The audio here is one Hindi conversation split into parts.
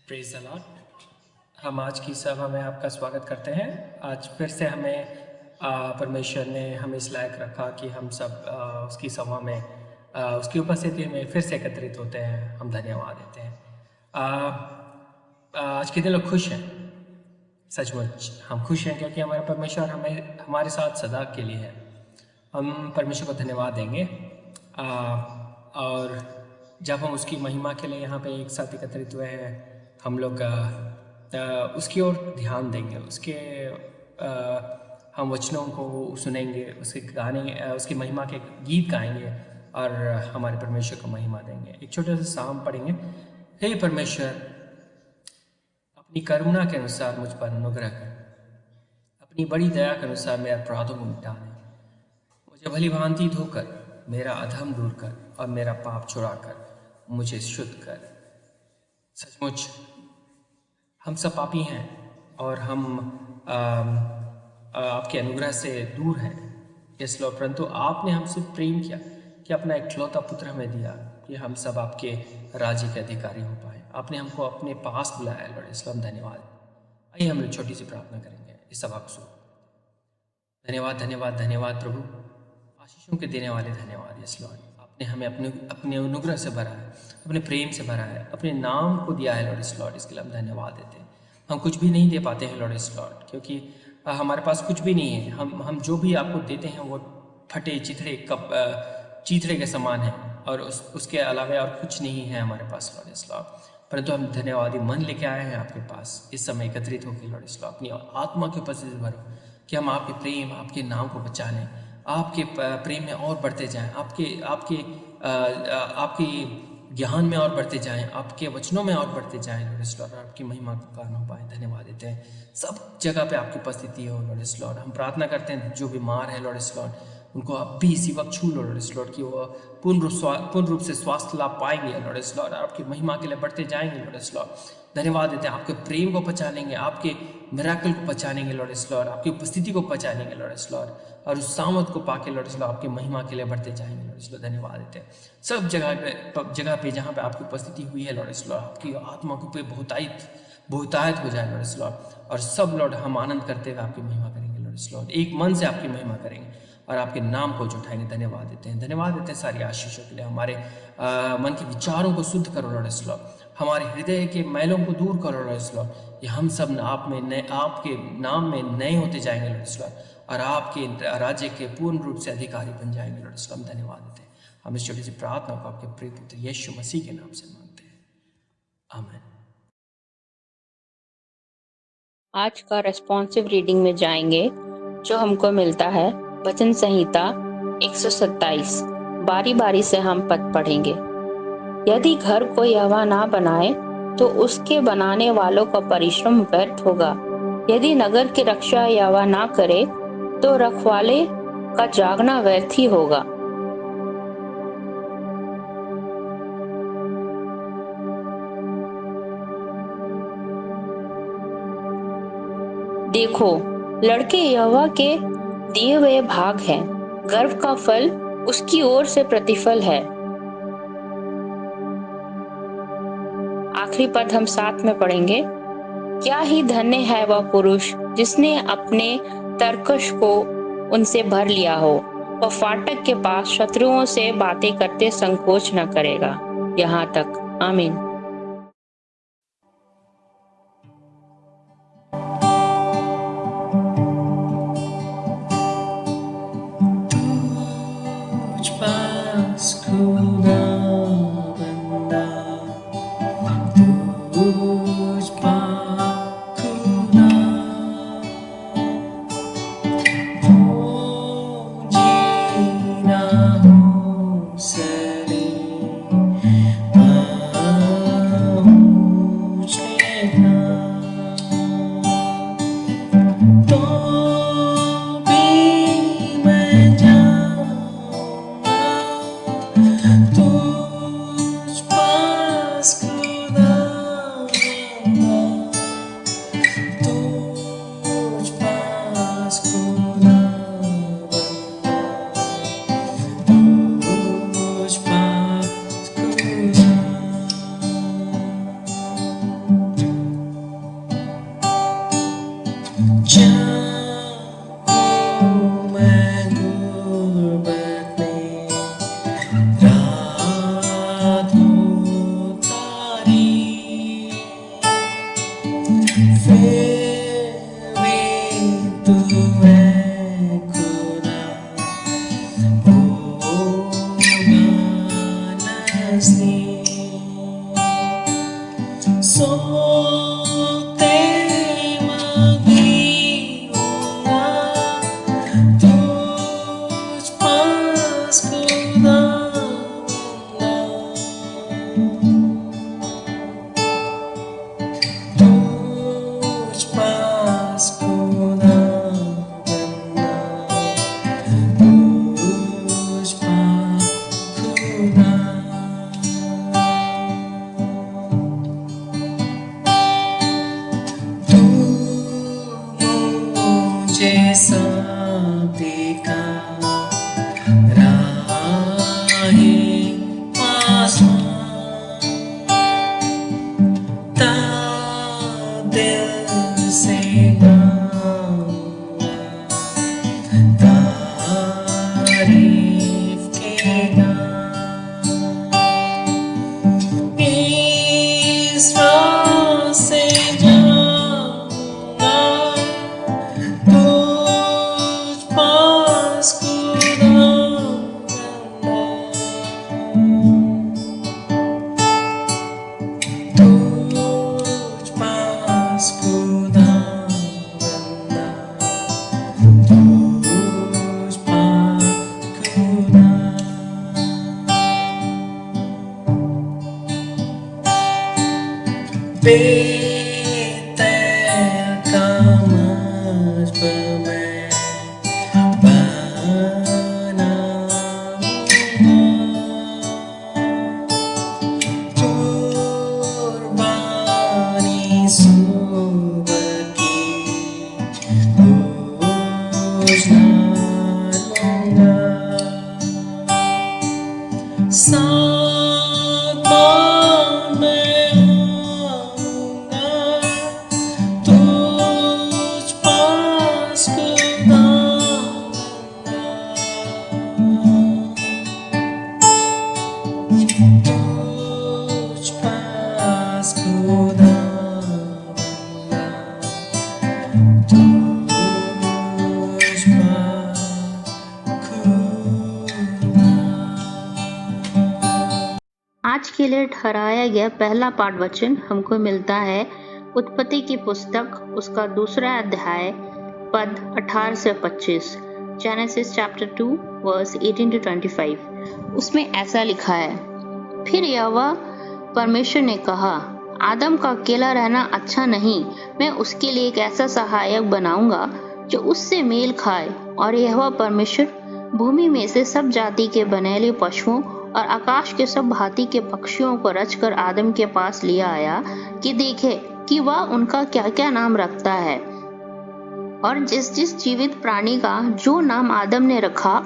Praise the Lord. हम आज की सभा में आपका स्वागत करते हैं। आज फिर से हमें परमेश्वर ने हमें इस लायक रखा कि हम सब उसकी सभा में उसकी उपस्थिति में फिर से एकत्रित होते हैं। हम धन्यवाद देते हैं। आज के दिन लोग खुश हैं, सचमुच हम खुश हैं क्योंकि हमारा परमेश्वर हमारे साथ सदा के लिए है। हम परमेश्वर को धन्यवाद देंगे और जब हम उसकी महिमा के लिए यहाँ पे एक साथ एकत्रित हुए हैं, हम लोग उसकी ओर ध्यान देंगे, उसके हम वचनों को सुनेंगे, उसके गाने उसकी महिमा के गीत गाएंगे और हमारे परमेश्वर को महिमा देंगे। एक छोटा सा साम पढ़ेंगे। हे परमेश्वर, अपनी करुणा के अनुसार मुझ पर अनुग्रह कर, अपनी बड़ी दया के अनुसार मेरे अपराधों को मिटा दे। मुझे भली भांति धोकर मेरा अधर्म दूर कर और मेरा पाप छुड़ाकर मुझे शुद्ध कर। सचमुच हम सब पापी हैं और हम आपके अनुग्रह से दूर हैं। इस लो परंतु आपने हमसे प्रेम किया कि अपना इकलौता पुत्र हमें दिया कि हम सब आपके राज्य के अधिकारी हो पाए। आपने हमको अपने पास बुलाया लॉर्ड, इसलिए हम धन्यवाद। आइए हम लोग छोटी सी प्रार्थना करेंगे इस सभा को सुनो। धन्यवाद धन्यवाद धन्यवाद प्रभु, आशीषों के देने वाले धन्यवाद। यस लॉर्ड, आपने हमें अपने अनुग्रह से भरा है, अपने प्रेम से भरा है, अपने नाम को दिया है लॉर्ड। इस लॉर्ड, इसके लिए हम धन्यवाद देते हैं। हम कुछ भी नहीं दे पाते हैं लॉर्ड इस लॉर्ड, क्योंकि हमारे पास कुछ भी नहीं है। हम जो भी आपको देते हैं वो फटे चीथड़े के समान है और उसके अलावा और कुछ नहीं है हमारे पास लॉर्ड इस लॉर्ड। परंतु हम धन्यवादी मन लेके आए हैं आपके पास इस समय एकत्रित होकर लॉर्ड इस लॉर्ड। अपनी आत्मा के उपस्थिति भरो कि हम आपके प्रेम, आपके नाम को बचाने, आपके प्रेम में और बढ़ते जाएं, आपके ज्ञान में और बढ़ते जाएं, आपके वचनों में और बढ़ते जाएं लॉर्ड इस लॉर्ड, आपकी महिमा का कारण हो पाए। धन्यवाद देते हैं सब जगह पे आपकी उपस्थिति हो लॉर्ड इस लॉर्ड। हम प्रार्थना करते हैं जो बीमार है लॉर्ड इस लॉर्ड, उनको आप भी इसी वक्त छू लो लॉर्ड इस लॉर्ड, कि वो पूर्ण रूप से स्वास्थ्य लाभ पाएंगे लॉर्ड इस लॉर्ड, आपकी महिमा के लिए बढ़ते जाएंगे लॉर्ड इस लॉर्ड। धन्यवाद देते हैं आपके प्रेम को पहचानेंगे, आपके मिराकल को पहचानेंगे लॉर्ड इस लॉर्ड, आपकी उपस्थिति को पहचानेंगे लॉर्ड इस लॉर्ड, और उस सामर्थ को पाके लॉर्ड इस लॉर्ड आपकी महिमा के लिए बढ़ते जाएंगे लॉर्ड इस लॉर्ड। धन्यवाद देते हैं सब जगह पे जहाँ पे आपकी उपस्थिति हुई है लॉर्ड इस लॉर्ड, आपकी आत्मा को पे बहुतायत हो जाए लॉर्ड इस लॉर्ड, और सब लॉर्ड हम आनंद करते हुए आपकी महिमा करेंगे लॉर्ड इस लॉर्ड, एक मन से आपकी महिमा करेंगे और आपके नाम को उठाएंगे। धन्यवाद देते हैं सारी आशीषों के लिए। हमारे मन के विचारों को शुद्ध करो लॉर्ड इस लॉर्ड, हमारे हृदय के मैलों को दूर करो लॉर्ड इस लॉर्ड, कि हम सब आपके नाम में नए होते जाएंगे लॉर्ड इस लॉर्ड, और आपके राज्य के पूर्ण रूप से अधिकारी बन जाएंगे लॉर्ड इस लॉर्ड। धन्यवाद देते हैं। हम इस छोटी सी प्रार्थना को आपके प्रिय पुत्र यीशु मसीह के नाम से मांगते हैं, आमीन। आज का रेस्पॉन्सिव रीडिंग में जाएंगे, जो हमको मिलता है वचन संहिता 127। बारी बारी से हम पद पढ़ेंगे। यदि घर को यहोवा ना बनाए तो उसके बनाने वालों का परिश्रम व्यर्थ होगा। यदि नगर की रक्षा यहोवा ना करे तो रखवाले का जागना व्यर्थ ही होगा। देखो, लड़के यहोवा के दिए हुए भाग हैं, गर्व का फल उसकी ओर से प्रतिफल है। आखिरी पद हम साथ में पढ़ेंगे। क्या ही धन्य है वह पुरुष जिसने अपने तरकश को उनसे भर लिया हो। वह फाटक के पास शत्रुओं से बातें करते संकोच न करेगा। यहाँ तक, आमीन। जाऊं मैं गुर्बत में, रात हो तारी, फिर भी तू है खुदा, होगा नज़दीक। सोते मगी होगा तुझ पास खुदा बंदा, तुझ पास खुदा बंदा, तुझ पास खुदा। तू मुझे सौंपेगा राहें आसान, ता दिल से गाऊंगा तारीफ के गान। इस राह से जाऊंगा तुझ पास खुदा बंदा, तुझ पास खुदा बंदा, तुझ पास खुदा। बेतैर का मुझ पर मैं बनाऊंगा, कुर्बानी सुबह की तुझ ना लूंगा, साथ मैं आऊंगा तुझ पास खुदा बंदा, तुझ पास खुदा बंदा, तुझ पास खुदा। आज के लिए ठहराया गया पहला पाठ वचन हमको मिलता है उत्पत्ति की पुस्तक उसका 2 अध्याय पद 18 से 25, जेनेसिस चैप्टर 2 वर्स 18 to 25। उसमें ऐसा लिखा है, फिर यहोवा परमेश्वर ने कहा, आदम का अकेला रहना अच्छा नहीं, मैं उसके लिए एक ऐसा सहायक बनाऊंगा जो उससे मेल खाए। और यहोवा परमेश्वर भूमि में से सब जाति के बनेले पशुओं और आकाश के सब भांति के पक्षियों को रचकर आदम के पास लिया आया कि देखे कि वह उनका क्या क्या नाम रखता है। और जिस जिस जीवित प्राणी का जो नाम आदम ने रखा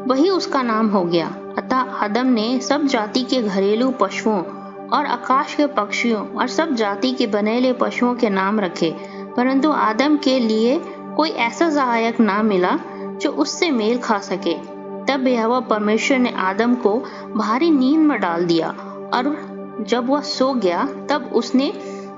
वही उसका नाम हो गया। अतः आदम ने सब जाति के घरेलू पशुओं और आकाश के पक्षियों और सब जाति के बनेले पशुओं के नाम रखे, परंतु आदम के लिए कोई ऐसा सहायक ना मिला जो उससे मेल खा सके। तब यहोवा परमेश्वर ने आदम को भारी नींद में डाल दिया, और जब वह सो गया तब उसने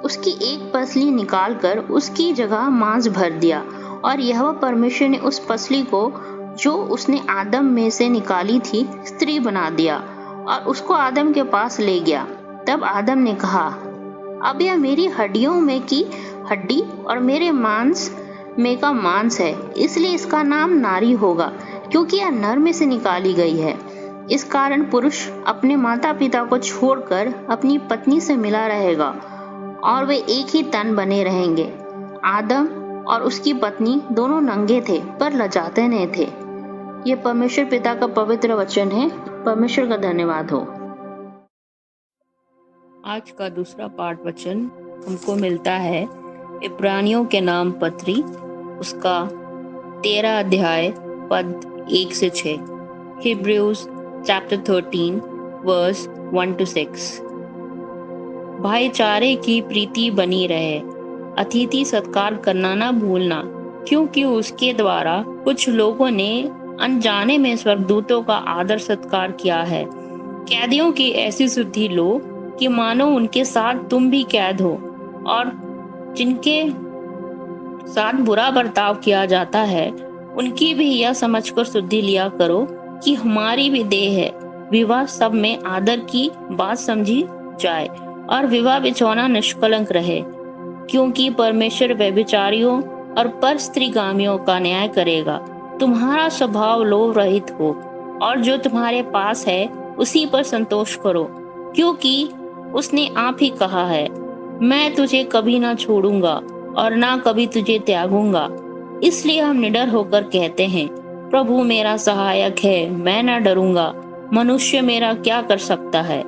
उसकी एक पसली निकालकर उसकी जगह मांस भर दिया। और यहोवा परमेश्वर ने उस पसली को जो उसने आदम में से निकाली थी स्त्री बना दिया और उसको आदम के पास ले गया। तब आदम ने कहा, अब यह मेरी हड्डियों में की हड्डी और मेरे मांस में का मांस है, इसलिए इसका नाम नारी होगा, क्योंकि यह नर में से निकाली गई है। इस कारण पुरुष अपने माता पिता को छोड़कर अपनी पत्नी से मिला रहेगा और वे एक ही तन बने रहेंगे। आदम और उसकी पत्नी दोनों नंगे थे पर लजाते नहीं थे। ये परमेश्वर पिता का पवित्र वचन है। परमेश्वर का धन्यवाद हो। आज का दूसरा पाठ वचन हमको मिलता है इब्रानियों के नाम पत्री उसका 13 अध्याय पद 1 से 6। Hebrews chapter 13 verse 1 to 6। भाईचारे की प्रीति बनी रहे, अतिथि सत्कार करना ना भूलना, क्योंकि उसके द्वारा कुछ लोगों ने अनजाने में स्वर्गदूतों का आदर सत्कार किया है। कैदियों की ऐसी शुद्धि लो कि मानो उनके साथ तुम भी कैद हो, और जिनके साथ बुरा बर्ताव किया जाता है उनकी भी यह समझकर शुद्धि लिया करो कि हमारी भी देह है। विवाह सब में आदर की बात समझी जाए और विवाह बिछौना निष्कलंक रहे, क्योंकि परमेश्वर व्यभिचारियों और परस्त्रीगामियों का न्याय करेगा। तुम्हारा स्वभाव लोभ रहित हो और जो तुम्हारे पास है उसी पर संतोष करो, क्योंकि उसने आप ही कहा है, मैं तुझे कभी ना छोड़ूंगा और ना कभी तुझे त्यागूंगा। इसलिए हम निडर होकर कहते हैं, प्रभु मेरा सहायक है, मैं ना डरूंगा। मनुष्य मेरा क्या कर सकता है?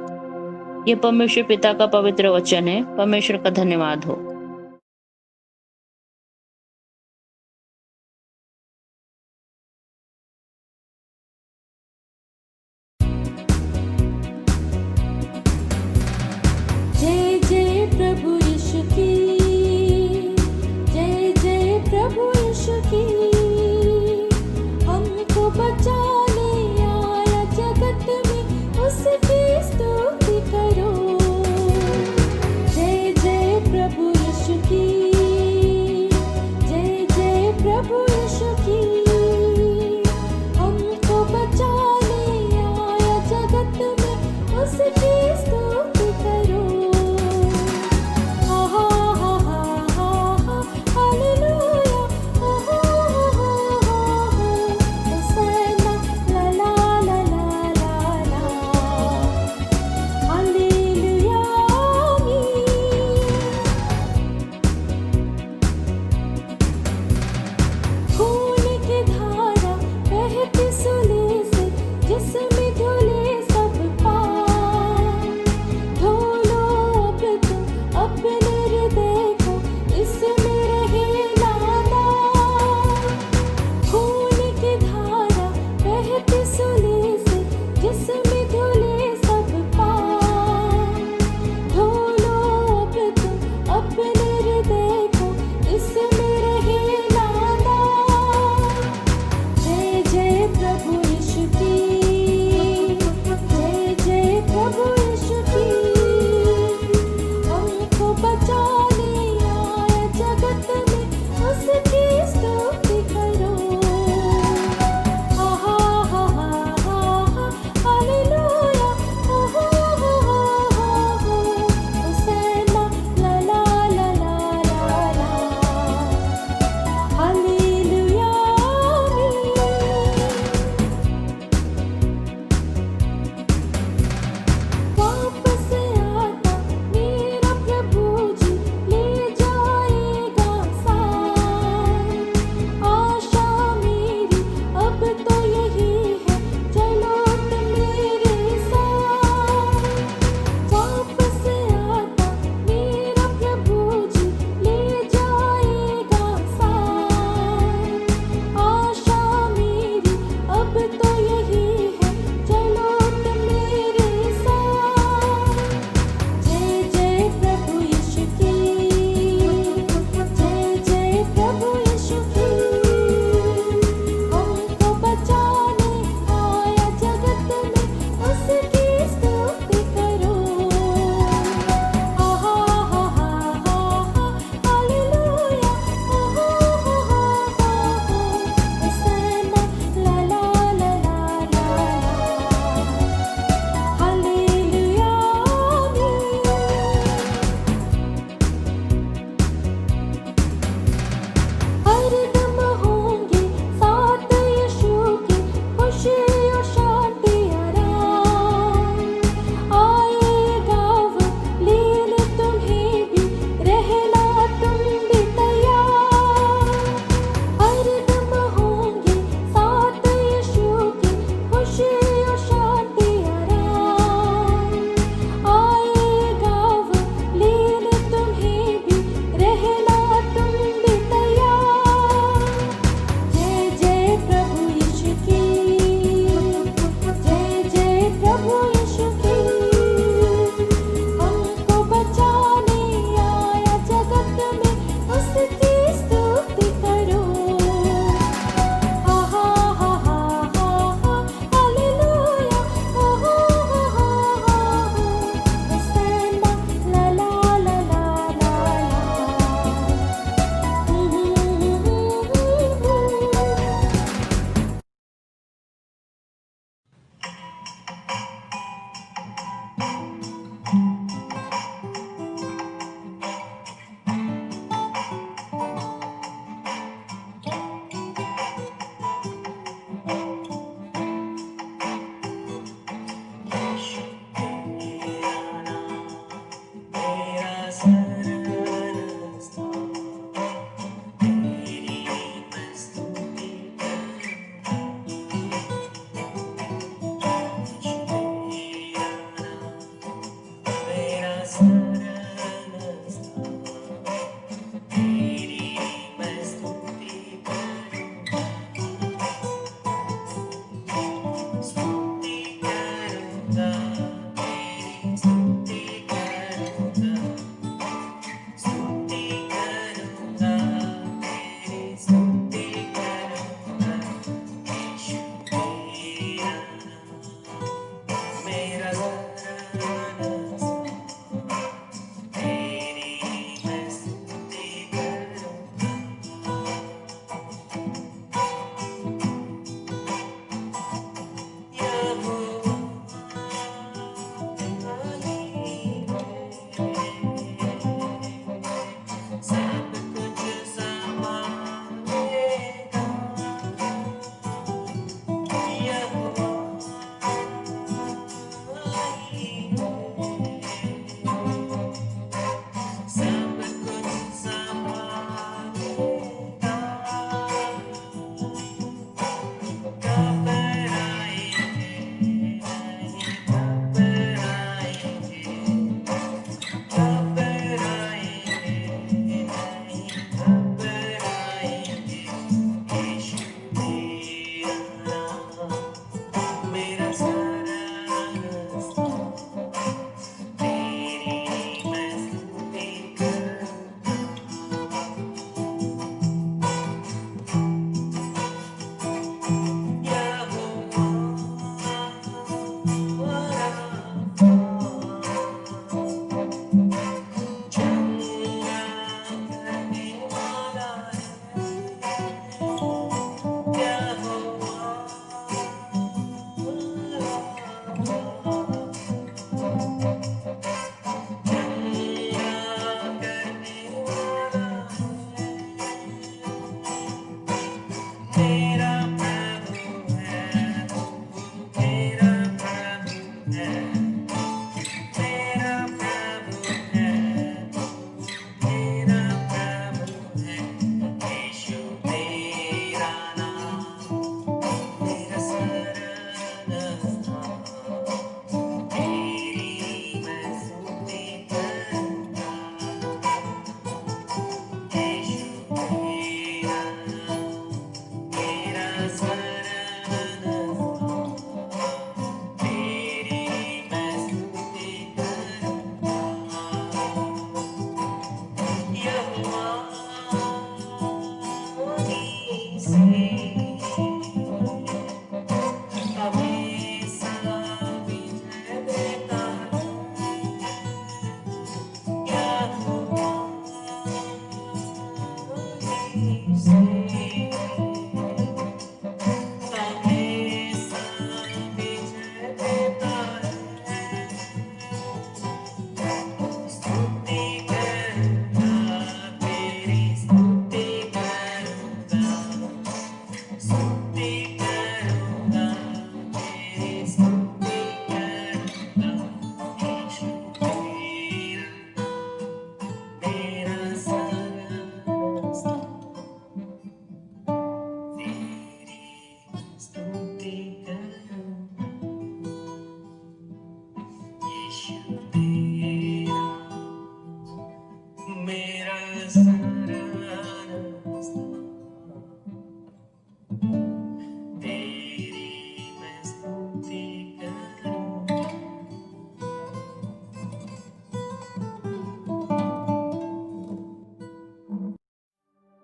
ये परमेश्वर पिता का पवित्र वचन है। परमेश्वर का धन्यवाद हो। जय जय प्रभु यीशु की, जय जय प्रभु यीशु की। हमको बचाने आया जगत में, उसकी स्तुति करो। जय जय प्रभु यीशु की, जय जय प्रभु यीशु की। हमको बचाने आया जगत में, उसकी स्तुति करो। हा हा हा हा हा, हालेलुया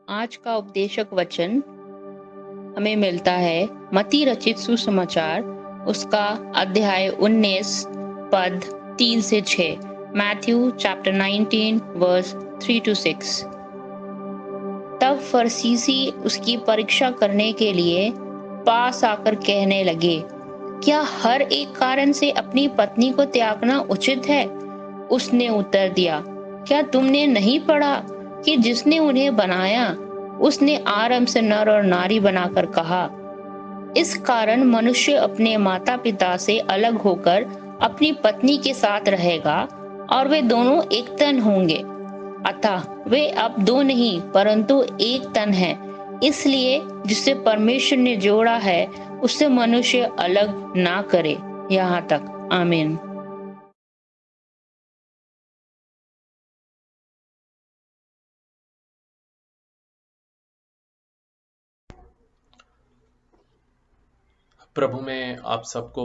आज का उपदेशक वचन हमें मिलता है मत्ती रचित सुसमाचार उसका अध्याय 19 पद 3 से 6, मैथ्यू चैप्टर 19 वर्स 3 to 6। तब फरीसी उसकी परीक्षा करने के लिए पास आकर कहने लगे, क्या हर एक कारण से अपनी पत्नी को त्यागना उचित है? उसने उत्तर दिया, क्या तुमने नहीं पढ़ा कि जिसने उन्हें बनाया उसने आरंभ से नर और नारी बनाकर कहा। इस कारण मनुष्य अपने माता पिता से अलग होकर अपनी पत्नी के साथ रहेगा और वे दोनों एक तन होंगे। अतः वे अब दो नहीं परंतु एक तन है। इसलिए जिसे परमेश्वर ने जोड़ा है उससे मनुष्य अलग ना करे। यहाँ तक। आमीन। प्रभु में आप सबको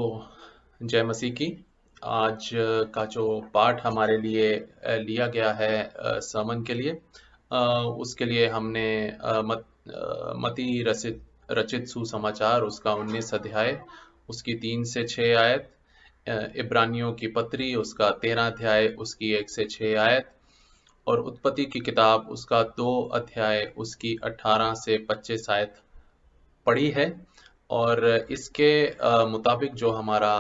जय मसीह की। आज का जो पाठ हमारे लिए लिया गया है sermon के लिए, उसके लिए हमने मत्ती रचित सुसमाचार उसका 19 अध्याय उसकी 3 से 6 आयत, इब्रानियों की पत्री उसका 13 अध्याय उसकी 1 से 6 आयत और उत्पत्ति की किताब उसका 2 अध्याय उसकी 18 से 25 आयत पढ़ी है। और इसके मुताबिक जो हमारा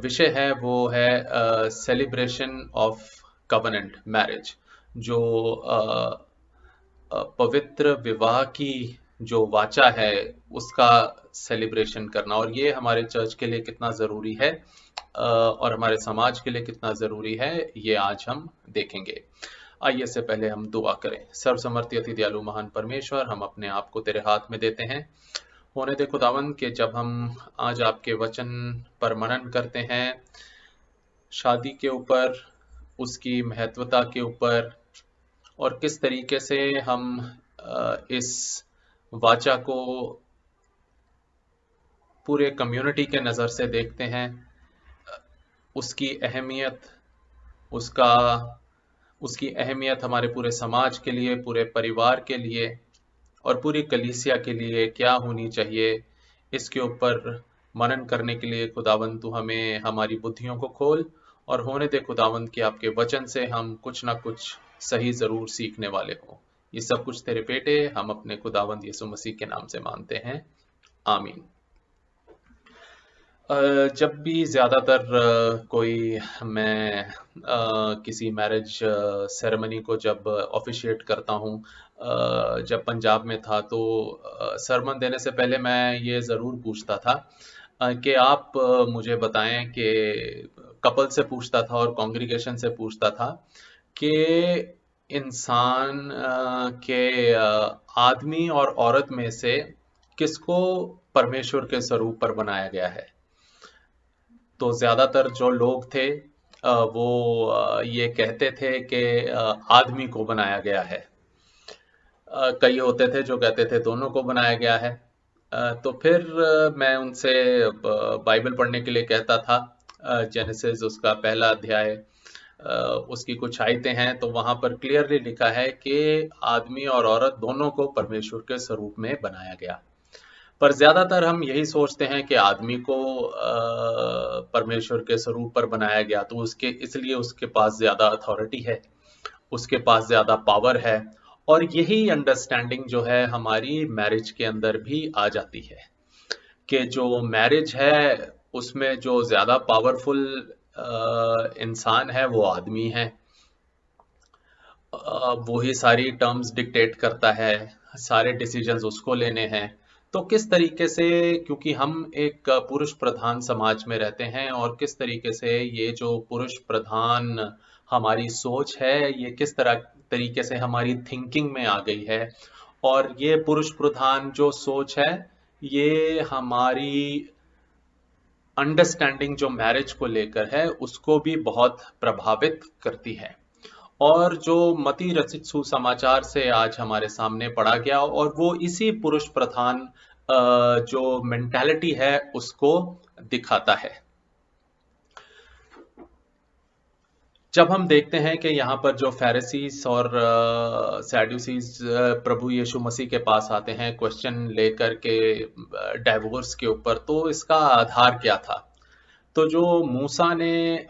विषय है वो है सेलिब्रेशन ऑफ कवेनेंट मैरिज, जो पवित्र विवाह की जो वाचा है उसका सेलिब्रेशन करना। और ये हमारे चर्च के लिए कितना ज़रूरी है और हमारे समाज के लिए कितना ज़रूरी है, ये आज हम देखेंगे। आइए से पहले हम दुआ करें। सर्वसमर्थी अति दयालु महान परमेश्वर, हम अपने आप को तेरे हाथ में देते हैं। होने दे खुदावंद के जब हम आज आपके वचन पर मनन करते हैं, शादी के ऊपर, उसकी महत्वता के ऊपर और किस तरीके से हम इस वाचा को पूरे कम्युनिटी के नज़र से देखते हैं, उसकी अहमियत हमारे पूरे समाज के लिए, पूरे परिवार के लिए और पूरी कलीसिया के लिए क्या होनी चाहिए, इसके ऊपर मनन करने के लिए खुदावंद तू हमें हमारी बुद्धियों को खोल और होने दे खुदावंद कि आपके वचन से हम कुछ ना कुछ सही ज़रूर सीखने वाले हो। ये सब कुछ तेरे बेटे हम अपने खुदावंद यीशु मसीह के नाम से मानते हैं, आमीन। जब भी ज़्यादातर कोई मैं किसी मैरिज सेरेमनी को जब ऑफिशिएट करता हूँ, जब पंजाब में था तो सरमन देने से पहले मैं ये ज़रूर पूछता था कि आप मुझे बताएं कि कपल से पूछता था और कॉन्ग्रीगेशन से पूछता था कि इंसान के आदमी और औरत में से किसको परमेश्वर के स्वरूप पर बनाया गया है। तो ज़्यादातर जो लोग थे वो ये कहते थे कि आदमी को बनाया गया है। कई होते थे जो कहते थे दोनों को बनाया गया है। तो फिर मैं उनसे बाइबल पढ़ने के लिए कहता था। जेनेसिस उसका पहला अध्याय, उसकी कुछ आयतें हैं, तो वहाँ पर क्लियरली लिखा है कि आदमी और औरत दोनों को परमेश्वर के स्वरूप में बनाया गया। पर ज़्यादातर हम यही सोचते हैं कि आदमी को परमेश्वर के स्वरूप पर बनाया गया तो इसलिए उसके पास ज़्यादा अथॉरिटी है, उसके पास ज़्यादा पावर है और यही अंडरस्टैंडिंग जो है हमारी मैरिज के अंदर भी आ जाती है कि जो मैरिज है उसमें जो ज़्यादा पावरफुल इंसान है वो आदमी है। वो ही सारी टर्म्स डिक्टेट करता है, सारे डिसीजंस उसको लेने हैं। तो किस तरीके से, क्योंकि हम एक पुरुष प्रधान समाज में रहते हैं, और किस तरीके से ये जो पुरुष प्रधान हमारी सोच है ये किस तरीके से हमारी थिंकिंग में आ गई है, और ये पुरुष प्रधान जो सोच है ये हमारी अंडरस्टैंडिंग जो मैरिज को लेकर है उसको भी बहुत प्रभावित करती है। और जो मती रचित सुसमाचार से आज हमारे सामने पढ़ा गया, और वो इसी पुरुष प्रधान जो मेंटालिटी है उसको दिखाता है। जब हम देखते हैं कि यहाँ पर जो फैरिसीज और सैडुसीज प्रभु यीशु मसीह के पास आते हैं क्वेश्चन लेकर के डाइवोर्स के ऊपर, तो इसका आधार क्या था? तो जो मूसा ने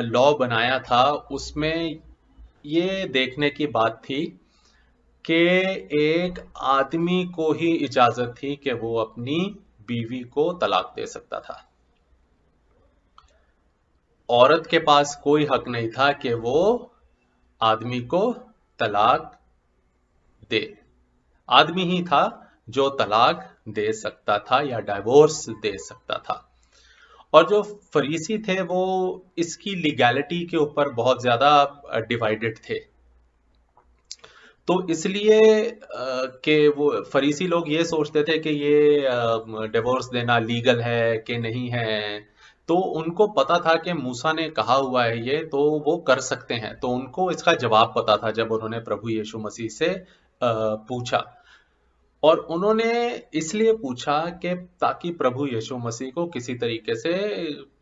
लॉ बनाया था उसमें ये देखने की बात थी कि एक आदमी को ही इजाजत थी कि वो अपनी बीवी को तलाक दे सकता था। औरत के पास कोई हक नहीं था कि वो आदमी को तलाक दे। आदमी ही था जो तलाक दे सकता था या डाइवोर्स दे सकता था। और जो फरीसी थे वो इसकी लीगैलिटी के ऊपर बहुत ज्यादा डिवाइडेड थे। तो इसलिए कि वो फरीसी लोग ये सोचते थे कि ये डिवोर्स देना लीगल है कि नहीं है। तो उनको पता था कि मूसा ने कहा हुआ है ये, तो वो कर सकते हैं। तो उनको इसका जवाब पता था जब उन्होंने प्रभु यीशु मसीह से पूछा। और उन्होंने इसलिए पूछा कि ताकि प्रभु यीशु मसीह को किसी तरीके से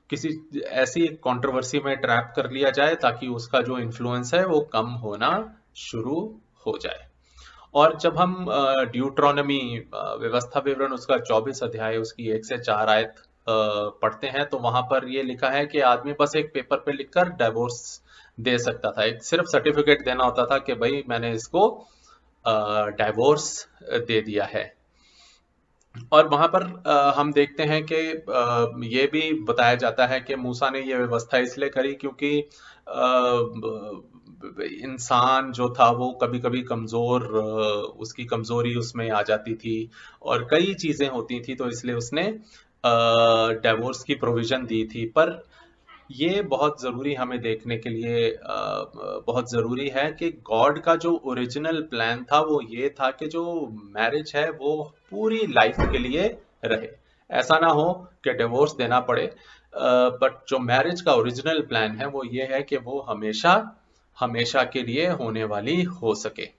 किसी ऐसी कंट्रोवर्सी में ट्रैप कर लिया जाए ताकि उसका जो इन्फ्लुएंस है वो कम होना शुरू हो जाए। और जब हम ड्यूट्रोनमी व्यवस्था विवरण उसका 24 अध्याय उसकी 1 से 4 आयत पढ़ते हैं, तो वहां पर ये लिखा है कि आदमी बस एक पेपर पे लिखकर डाइवोर्स दे सकता था। एक सिर्फ सर्टिफिकेट देना होता था कि भाई मैंने इसको डाइवोर्स दे दिया है। और वहां पर हम देखते हैं कि ये भी बताया जाता है कि मूसा ने ये व्यवस्था इसलिए करी क्योंकि इंसान जो था वो कभी कभी कमजोर, उसकी कमजोरी उसमें आ जाती थी और कई चीजें होती थी, तो इसलिए उसने डाइवोर्स की प्रोविजन दी थी। पर ये बहुत ज़रूरी हमें देखने के लिए बहुत ज़रूरी है कि गॉड का जो ओरिजिनल प्लान था वो ये था कि जो मैरिज है वो पूरी लाइफ के लिए रहे। ऐसा ना हो कि डिवोर्स देना पड़े, बट जो मैरिज का ओरिजिनल प्लान है वो ये है कि वो हमेशा हमेशा के लिए होने वाली हो सके।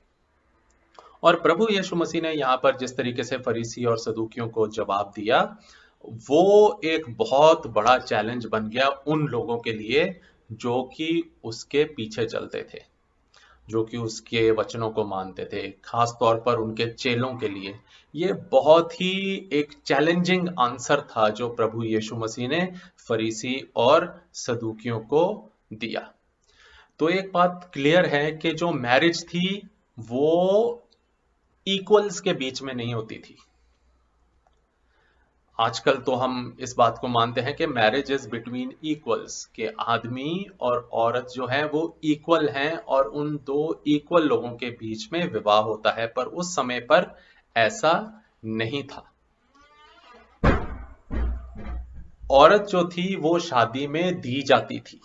और प्रभु यीशु मसीह ने यहाँ पर जिस तरीके से फरीसी और सदूकियों को जवाब दिया वो एक बहुत बड़ा चैलेंज बन गया उन लोगों के लिए जो कि उसके पीछे चलते थे, जो कि उसके वचनों को मानते थे। खास तौर पर उनके चेलों के लिए ये बहुत ही एक चैलेंजिंग आंसर था जो प्रभु यीशु मसीह ने फरीसी और सदूकियों को दिया। तो एक बात क्लियर है कि जो मैरिज थी वो इक्वल्स के बीच में नहीं होती थी। आजकल तो हम इस बात को मानते हैं कि मैरिज इज बिटवीन इक्वल्स, के आदमी और औरत जो है वो इक्वल हैं और उन दो इक्वल लोगों के बीच में विवाह होता है। पर उस समय पर ऐसा नहीं था। औरत जो थी वो शादी में दी जाती थी।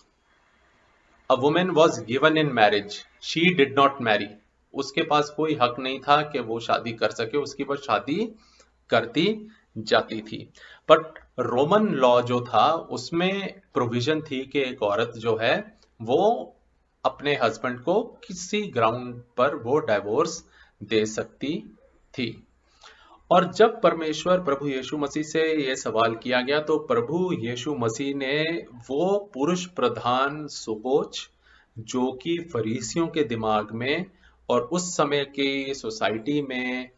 A women was given in marriage, she did not marry. उसके पास कोई हक नहीं था कि वो शादी कर सके, उसकी बस शादी करती जाती थी। बट रोमन लॉ जो था उसमें प्रोविजन थी कि एक औरत जो है वो अपने हस्बैंड को किसी ग्राउंड पर वो डाइवोर्स दे सकती थी। और जब परमेश्वर प्रभु यीशु मसीह से ये सवाल किया गया तो प्रभु यीशु मसीह ने वो पुरुष प्रधान सोच जो कि फरीसियों के दिमाग में और उस समय की सोसाइटी में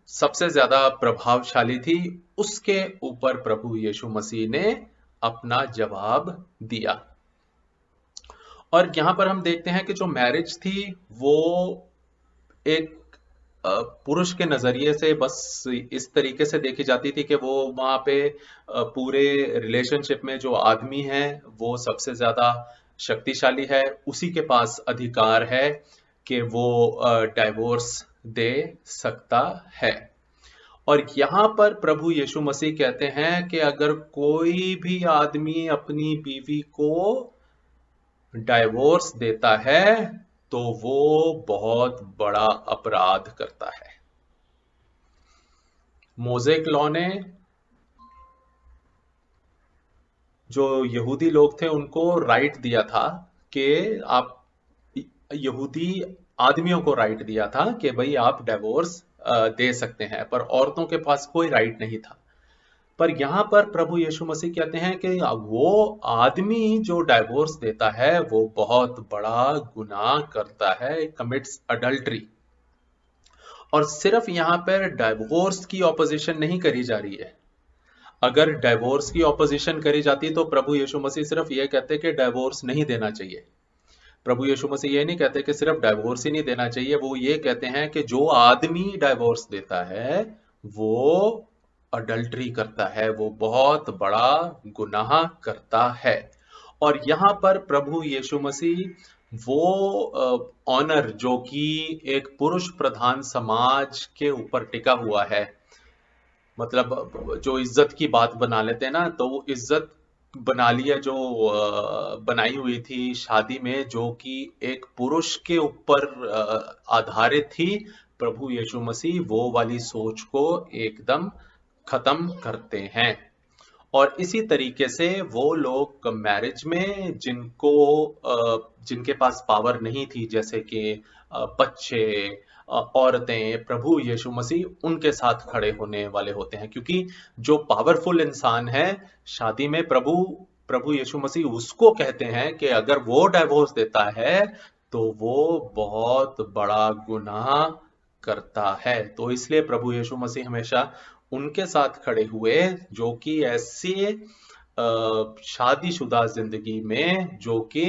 सबसे ज्यादा प्रभावशाली थी, उसके ऊपर प्रभु यीशु मसीह ने अपना जवाब दिया। और यहां पर हम देखते हैं कि जो मैरिज थी वो एक पुरुष के नजरिए से बस इस तरीके से देखी जाती थी कि वो वहां पे पूरे रिलेशनशिप में जो आदमी है वो सबसे ज्यादा शक्तिशाली है, उसी के पास अधिकार है कि वो डाइवोर्स दे सकता है। और यहाँ पर प्रभु यीशु मसीह कहते हैं कि अगर कोई भी आदमी अपनी बीवी को डाइवोर्स देता है तो वो बहुत बड़ा अपराध करता है। मोज़ेक लॉ ने जो यहूदी लोग थे उनको राइट दिया था कि आप यहूदी आदमियों को राइट दिया था कि भाई आप डिवोर्स दे सकते हैं, पर औरतों के पास कोई राइट नहीं था। पर यहाँ पर प्रभु यीशु मसीह कहते हैं कि वो आदमी जो डाइवोर्स देता है वो बहुत बड़ा गुनाह करता है, कमिट्स अडल्ट्री। और सिर्फ यहाँ पर डाइवोर्स की ऑपोजिशन नहीं करी जा रही है। अगर डाइवोर्स की ऑपोजिशन करी जाती तो प्रभु यीशु मसीह सिर्फ ये कहते कि डाइवोर्स नहीं देना चाहिए। प्रभु यीशु मसीह ये नहीं कहते कि सिर्फ डाइवोर्स ही नहीं देना चाहिए, वो ये कहते हैं कि जो आदमी डाइवोर्स देता है वो अडल्ट्री करता है, वो बहुत बड़ा गुनाह करता है। और यहाँ पर प्रभु यीशु मसीह वो ऑनर जो कि एक पुरुष प्रधान समाज के ऊपर टिका हुआ है, मतलब जो इज्जत की बात बना लेते हैं ना, तो वो इज्जत बना लिया जो बनाई हुई थी शादी में, जो कि एक पुरुष के ऊपर आधारित थी। प्रभु यीशु मसीह वो वाली सोच को एकदम खत्म करते हैं। और इसी तरीके से वो लोग मैरिज में जिनके पास पावर नहीं थी, जैसे कि बच्चे, औरतें, प्रभु यीशु मसीह उनके साथ खड़े होने वाले होते हैं, क्योंकि जो पावरफुल इंसान है शादी में प्रभु यीशु मसीह उसको कहते हैं कि अगर वो डाइवोर्स देता है तो वो बहुत बड़ा गुनाह करता है। तो इसलिए प्रभु यीशु मसीह हमेशा उनके साथ खड़े हुए जो कि ऐसे शादीशुदा जिंदगी में जो कि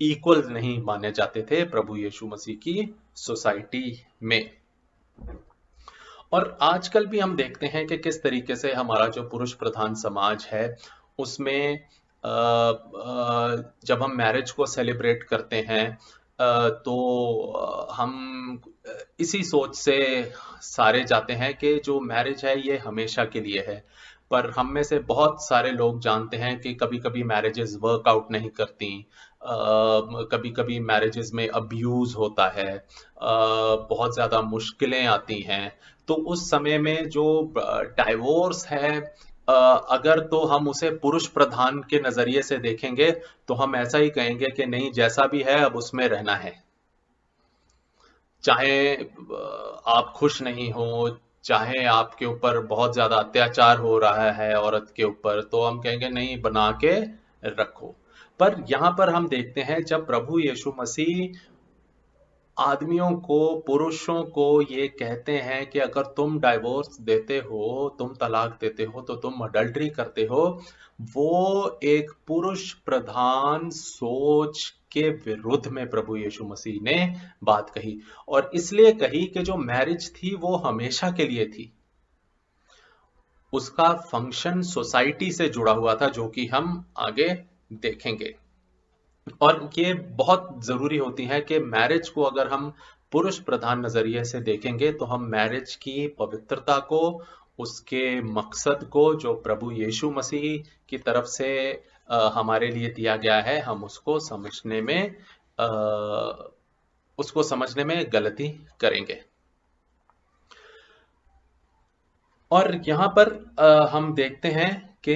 इक्वल नहीं माने जाते थे प्रभु यीशु मसीह की सोसाइटी में। और आजकल भी हम देखते हैं कि किस तरीके से हमारा जो पुरुष प्रधान समाज है उसमें जब हम मैरिज को सेलिब्रेट करते हैं तो हम इसी सोच से सारे जाते हैं कि जो मैरिज है ये हमेशा के लिए है। पर हम में से बहुत सारे लोग जानते हैं कि कभी कभी मैरिजेस वर्कआउट नहीं करती, कभी कभी मैरिजेस में अब्यूज होता है, बहुत ज़्यादा मुश्किलें आती हैं। तो उस समय में जो डाइवोर्स है, अगर तो हम उसे पुरुष प्रधान के नज़रिए से देखेंगे तो हम ऐसा ही कहेंगे कि नहीं, जैसा भी है अब उसमें रहना है, चाहे आप खुश नहीं हो, चाहे आपके ऊपर बहुत ज्यादा अत्याचार हो रहा है औरत के ऊपर, तो हम कहेंगे नहीं, बना के रखो। पर यहाँ पर हम देखते हैं जब प्रभु यीशु मसीह आदमियों को, पुरुषों को ये कहते हैं कि अगर तुम डाइवोर्स देते हो, तुम तलाक देते हो, तो तुम अडल्ट्री करते हो, वो एक पुरुष प्रधान सोच के विरुद्ध में प्रभु यीशु मसीह ने बात कही। और इसलिए कही कि जो मैरिज थी वो हमेशा के लिए थी, उसका फंक्शन सोसाइटी से जुड़ा हुआ था, जो कि हम आगे देखेंगे। और ये बहुत जरूरी होती है कि मैरिज को अगर हम पुरुष प्रधान नजरिए से देखेंगे तो हम मैरिज की पवित्रता को, उसके मकसद को जो प्रभु यीशु मसीह की तरफ से हमारे लिए दिया गया है, हम उसको समझने में गलती करेंगे। और यहाँ पर हम देखते हैं कि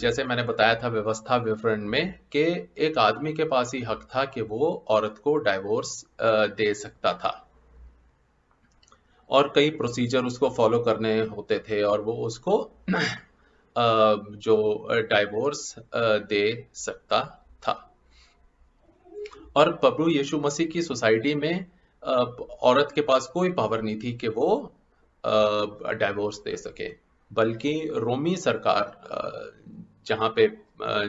जैसे मैंने बताया था व्यवस्था विवरण में कि एक आदमी के पास ही हक था कि वो औरत को डाइवोर्स दे सकता था, और कई प्रोसीजर उसको फॉलो करने होते थे और वो उसको जो डाइवोर्स दे सकता था। और प्रभु यीशु मसीह की सोसाइटी में औरत के पास कोई पावर नहीं थी कि वो डाइवोर्स दे सके, बल्कि रोमी सरकार जहाँ पे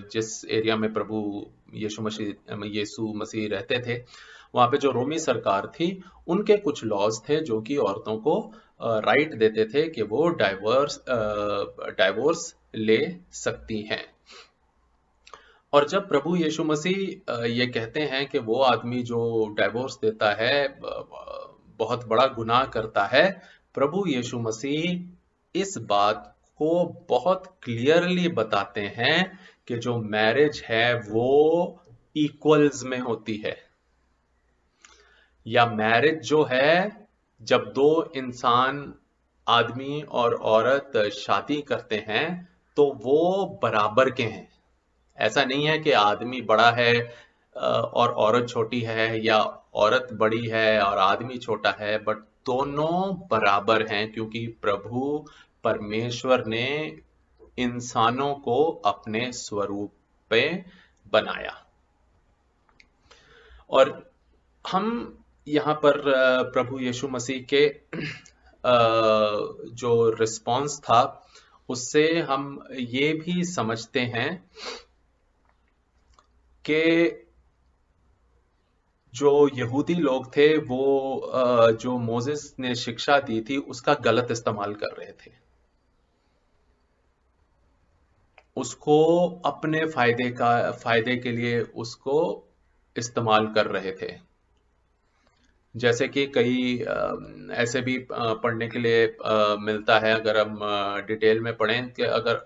जिस एरिया में प्रभु यीशु मसीह रहते थे, वहां पे जो रोमी सरकार थी उनके कुछ लॉज थे जो कि औरतों को राइट देते थे कि वो डाइवोर्स ले सकती हैं। और जब प्रभु यीशु मसीह ये कहते हैं कि वो आदमी जो डाइवोर्स देता है बहुत बड़ा गुनाह करता है, प्रभु यीशु मसीह इस बात को बहुत क्लियरली बताते हैं कि जो मैरिज है वो इक्वल्स में होती है, या मैरिज जो है जब दो इंसान आदमी और औरत शादी करते हैं तो वो बराबर के हैं। ऐसा नहीं है कि आदमी बड़ा है और औरत छोटी है, या औरत बड़ी है और आदमी छोटा है, बट दोनों बराबर हैं क्योंकि प्रभु परमेश्वर ने इंसानों को अपने स्वरूप पे बनाया। और हम यहाँ पर प्रभु यीशु मसीह के जो रिस्पॉन्स था उससे हम ये भी समझते हैं कि जो यहूदी लोग थे वो जो मोसेस ने शिक्षा दी थी उसका गलत इस्तेमाल कर रहे थे, उसको अपने फायदे के लिए उसको इस्तेमाल कर रहे थे। जैसे कि कई ऐसे भी पढ़ने के लिए मिलता है, अगर हम डिटेल में पढ़ें कि अगर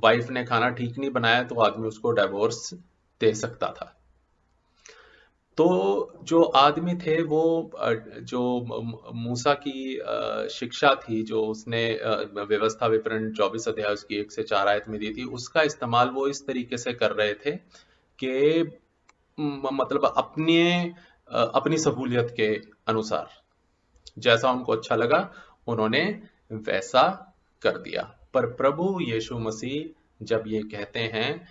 वाइफ ने खाना ठीक नहीं बनाया तो आदमी उसको डाइवोर्स दे सकता था। तो जो आदमी थे वो जो मूसा की शिक्षा थी जो उसने व्यवस्था विवरण 24 अध्याय उसकी 1 से 4 आयत में दी थी, उसका इस्तेमाल वो इस तरीके से कर रहे थे कि मतलब अपनी सहूलियत के अनुसार जैसा उनको अच्छा लगा उन्होंने वैसा कर दिया। पर प्रभु यीशु मसीह जब ये कहते हैं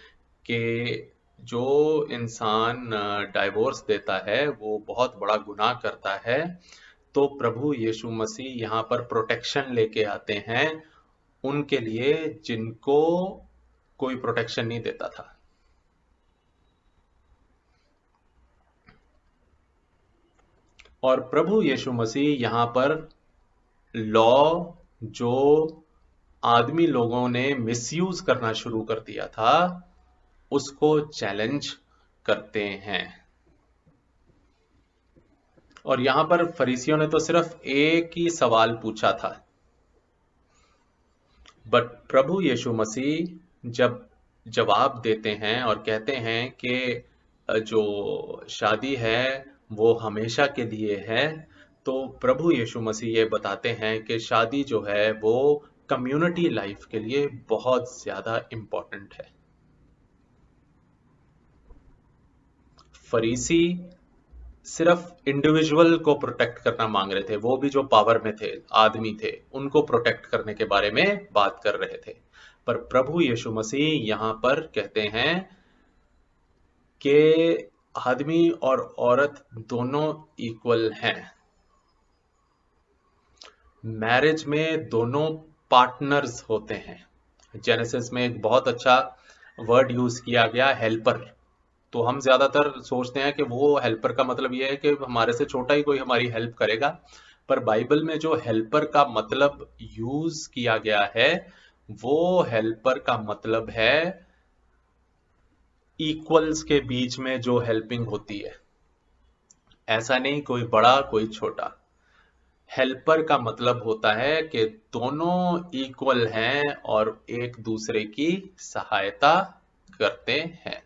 कि जो इंसान डाइवोर्स देता है वो बहुत बड़ा गुनाह करता है, तो प्रभु यीशु मसीह यहाँ पर प्रोटेक्शन लेके आते हैं उनके लिए जिनको कोई प्रोटेक्शन नहीं देता था। और प्रभु यीशु मसीह यहाँ पर लॉ जो आदमी लोगों ने मिसयूज करना शुरू कर दिया था उसको चैलेंज करते हैं। और यहां पर फरीसियों ने तो सिर्फ एक ही सवाल पूछा था, बट प्रभु यीशु मसीह जब जवाब देते हैं और कहते हैं कि जो शादी है वो हमेशा के लिए है, तो प्रभु यीशु मसीह ये बताते हैं कि शादी जो है वो कम्युनिटी लाइफ के लिए बहुत ज्यादा इंपॉर्टेंट है। फरीसी सिर्फ इंडिविजुअल को प्रोटेक्ट करना मांग रहे थे, वो भी जो पावर में थे आदमी थे उनको प्रोटेक्ट करने के बारे में बात कर रहे थे। पर प्रभु यीशु मसीह यहां पर कहते हैं कि आदमी और औरत दोनों इक्वल हैं। मैरिज में दोनों पार्टनर्स होते हैं। जेनेसिस में एक बहुत अच्छा वर्ड यूज किया गया, हेल्पर। तो हम ज्यादातर सोचते हैं कि वो हेल्पर का मतलब ये है कि हमारे से छोटा ही कोई हमारी हेल्प करेगा, पर बाइबल में जो हेल्पर का मतलब यूज किया गया है वो हेल्पर का मतलब है इक्वल्स के बीच में जो हेल्पिंग होती है। ऐसा नहीं कोई बड़ा कोई छोटा। हेल्पर का मतलब होता है कि दोनों इक्वल हैं और एक दूसरे की सहायता करते हैं।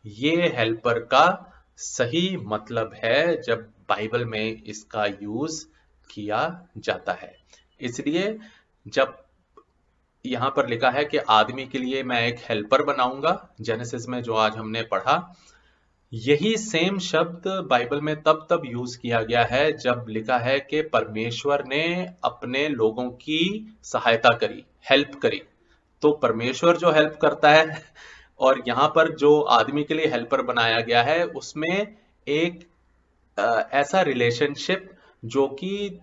ये हेल्पर का सही मतलब है जब बाइबल में इसका यूज किया जाता है। इसलिए जब यहां पर लिखा है कि आदमी के लिए मैं एक हेल्पर बनाऊंगा, जेनेसिस में जो आज हमने पढ़ा, यही सेम शब्द बाइबल में तब यूज किया गया है जब लिखा है कि परमेश्वर ने अपने लोगों की सहायता करी, हेल्प करी। तो परमेश्वर जो हेल्प करता है और यहाँ पर जो आदमी के लिए हेल्पर बनाया गया है उसमें एक ऐसा रिलेशनशिप जो कि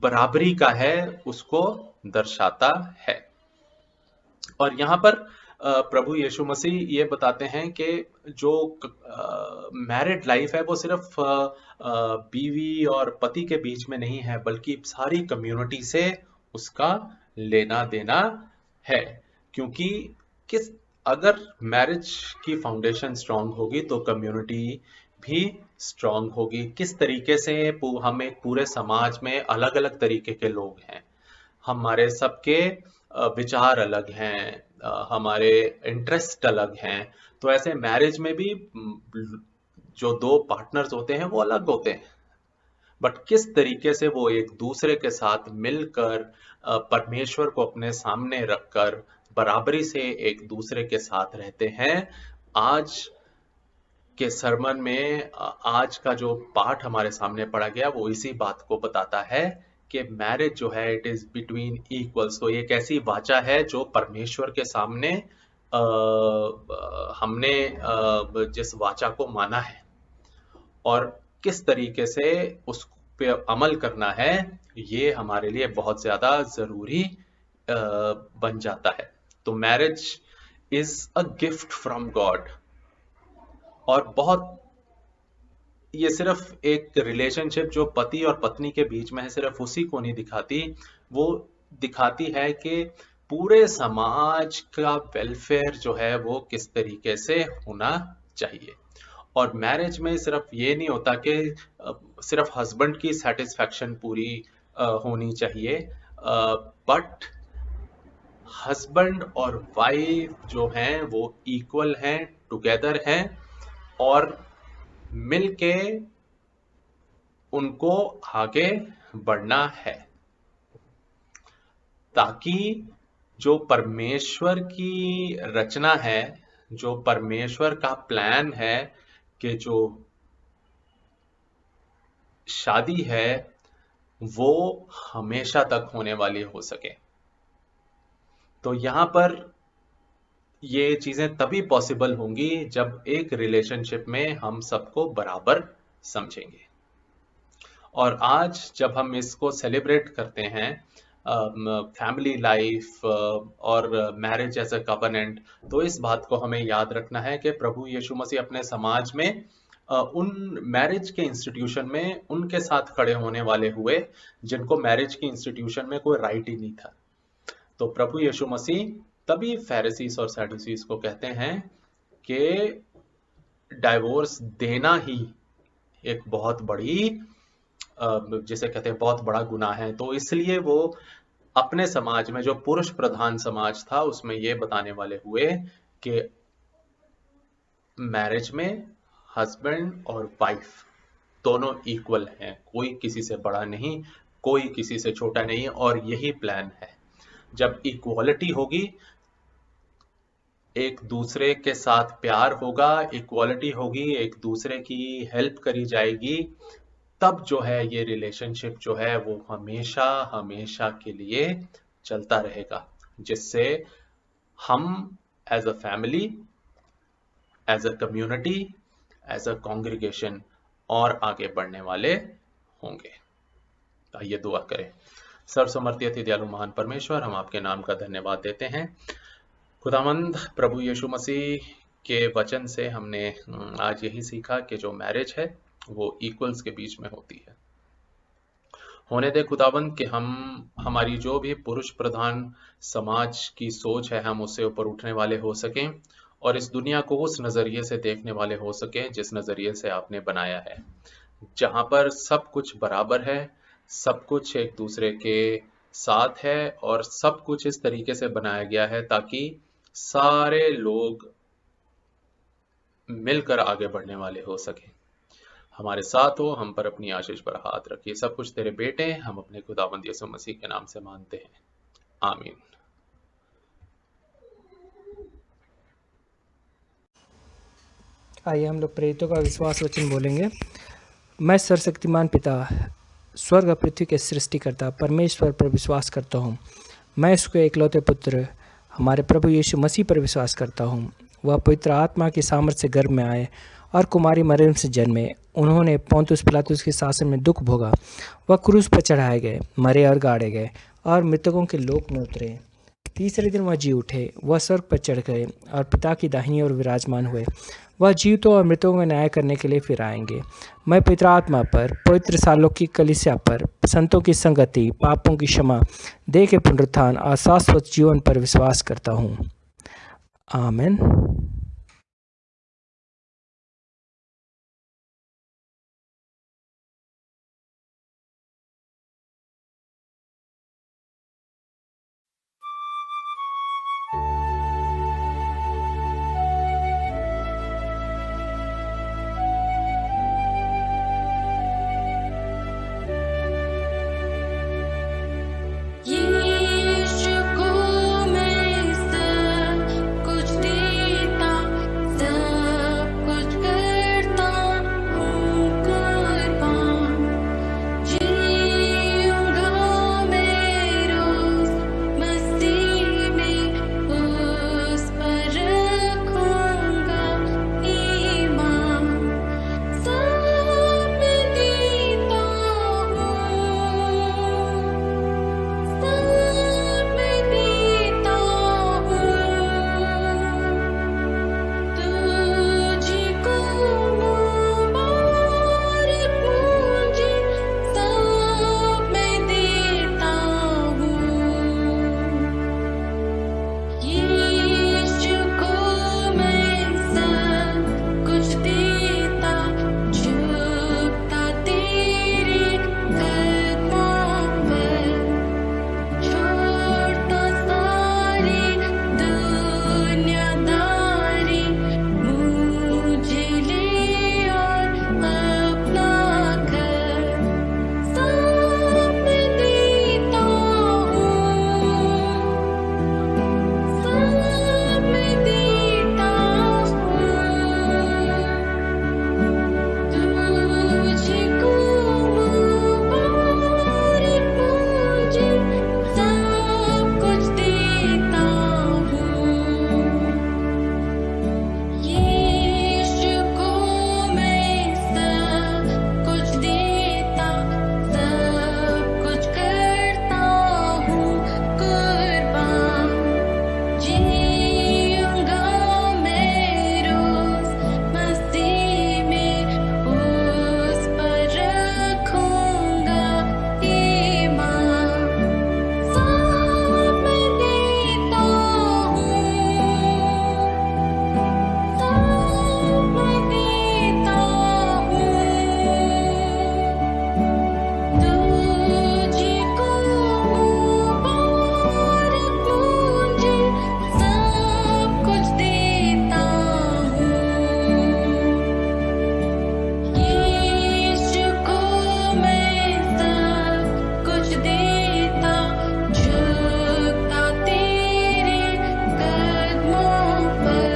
बराबरी का है उसको दर्शाता है। और यहाँ पर प्रभु यीशु मसीह ये बताते हैं कि जो मैरिड लाइफ है वो सिर्फ बीवी और पति के बीच में नहीं है, बल्कि सारी कम्युनिटी से उसका लेना देना है। क्योंकि अगर मैरिज की फाउंडेशन स्ट्रांग होगी तो कम्युनिटी भी स्ट्रांग होगी। किस तरीके से हम एक पूरे समाज में अलग अलग तरीके के लोग हैं, हमारे सबके विचार अलग हैं, हमारे इंटरेस्ट अलग हैं, तो ऐसे मैरिज में भी जो दो पार्टनर्स होते हैं वो अलग होते हैं, बट किस तरीके से वो एक दूसरे के साथ मिलकर परमेश्वर को अपने सामने रखकर बराबरी से एक दूसरे के साथ रहते हैं। आज के सरमन में आज का जो पाठ हमारे सामने पढ़ा गया वो इसी बात को बताता है कि मैरिज जो है इट इज बिटवीन इक्वल्स। तो एक ऐसी वाचा है जो परमेश्वर के सामने हमने जिस वाचा को माना है और किस तरीके से उस पे अमल करना है, ये हमारे लिए बहुत ज्यादा जरूरी बन जाता है। तो marriage is a gift from God, और बहुत ये सिर्फ एक रिलेशनशिप जो पति और पत्नी के बीच में है सिर्फ उसी को नहीं दिखाती, वो दिखाती है कि पूरे समाज का वेलफेयर जो है वो किस तरीके से होना चाहिए। और मैरिज में सिर्फ ये नहीं होता कि सिर्फ हस्बैंड की सेटिस्फैक्शन पूरी होनी चाहिए, बट हस्बैंड और वाइफ जो हैं वो इक्वल हैं, टुगेदर हैं, और मिलके उनको आगे बढ़ना है, ताकि जो परमेश्वर की रचना है, जो परमेश्वर का प्लान है कि जो शादी है वो हमेशा तक होने वाली हो सके। तो यहाँ पर ये चीजें तभी पॉसिबल होंगी जब एक रिलेशनशिप में हम सबको बराबर समझेंगे। और आज जब हम इसको सेलिब्रेट करते हैं, फैमिली लाइफ और मैरिज एज अ कवनेंट, तो इस बात को हमें याद रखना है कि प्रभु यीशु मसीह अपने समाज में उन मैरिज के इंस्टीट्यूशन में उनके साथ खड़े होने वाले हुए जिनको मैरिज की इंस्टीट्यूशन में कोई राइट ही नहीं था। तो प्रभु यीशु मसीह तभी फैरिसीस और सैडुसीस को कहते हैं कि डाइवोर्स देना ही एक बहुत बड़ी जिसे कहते हैं बहुत बड़ा गुनाह है। तो इसलिए वो अपने समाज में जो पुरुष प्रधान समाज था उसमें ये बताने वाले हुए कि मैरिज में हस्बैंड और वाइफ दोनों इक्वल हैं, कोई किसी से बड़ा नहीं, कोई किसी से छोटा नहीं, और यही प्लान है। जब इक्वालिटी होगी, एक दूसरे के साथ प्यार होगा, इक्वालिटी होगी, एक दूसरे की हेल्प करी जाएगी, तब जो है ये रिलेशनशिप जो है वो हमेशा हमेशा के लिए चलता रहेगा, जिससे हम as a family, as a community, as a congregation और आगे बढ़ने वाले होंगे। आइए दुआ करें। सर्वसमर्थी अति दयालु महान परमेश्वर, हम आपके नाम का धन्यवाद देते हैं। खुदावंद प्रभु यीशु मसीह के वचन से हमने आज यही सीखा कि जो मैरिज है वो इक्वल्स के बीच में होती है। होने दे खुदावंद कि हम हमारी जो भी पुरुष प्रधान समाज की सोच है हम उससे ऊपर उठने वाले हो सकें और इस दुनिया को उस नजरिए से देखने वाले हो सकें जिस नजरिए से आपने बनाया है, जहां पर सब कुछ बराबर है, सब कुछ एक दूसरे के साथ है और सब कुछ इस तरीके से बनाया गया है ताकि सारे लोग मिलकर आगे बढ़ने वाले हो सके। हमारे साथ हो, हम पर अपनी आशीष पर हाथ रखिए। सब कुछ तेरे बेटे हम अपने खुदावंद यीशु मसीह के नाम से मानते हैं, आमीन। आइए हम लोग प्रेरितों का विश्वास वचन बोलेंगे। मैं सर्वशक्तिमान पिता, स्वर्ग और पृथ्वी के सृष्टिकर्ता परमेश्वर पर विश्वास करता हूँ। मैं उसके इकलौते पुत्र हमारे प्रभु यीशु मसीह पर विश्वास करता हूँ। वह पवित्र आत्मा की सामर्थ्य से गर्भ में आए और कुमारी मरियम से जन्मे। उन्होंने पोंतुस पिलातुस के शासन में दुख भोगा। वह क्रूस पर चढ़ाए गए, मरे और गाड़े गए और मृतकों के लोक में उतरे। तीसरे दिन वह जी उठे, वह स्वर्ग पर चढ़ गए और पिता की दाहिनी ओर विराजमान हुए। वह जीवितों और मृतों का न्याय करने के लिए फिर आएंगे। मैं पवित्र आत्मा पर, पवित्र सार्वलौकिक कलीसिया पर, संतों की संगति, पापों की क्षमा, देह के पुनरुत्थान और शाश्वत जीवन पर विश्वास करता हूँ। आमीन। यीशु को मैं सब कुछ देता, सब कुछ करता हूँ कुर्बान। जीऊँगा मैं रोज़ मसीह में, उस पर रखूँगा ईमान। सब मैं देता हूँ, सब मैं देता हूँ, तुझको मुबारक मुझे, सब मैं देता हूँ। यीशु को मैं सब कुछ देता, झुकता तेरे कदमों पर, छोड़ता सारी दुनियादारी, मुझे ले और अपना कर। सब मैं देता हूँ, सब मैं देता हूँ, तुझको मुबारक मुझे, सब कुछ देता हूँ। यीशु को मैं सब कुछ देता, सब कुछ करता हूँ कुर्बान। जीऊँगा मैं रोज़ मसीह में, उस पर रखूँगा ईमान। सब मैं देता हूँ, सब मैं देता हूँ, तुझको मुबारक मुझे, सब कुछ देता हूँ। यीशु को मैं सब कुछ देता, झुकता तेरे कदमों पर,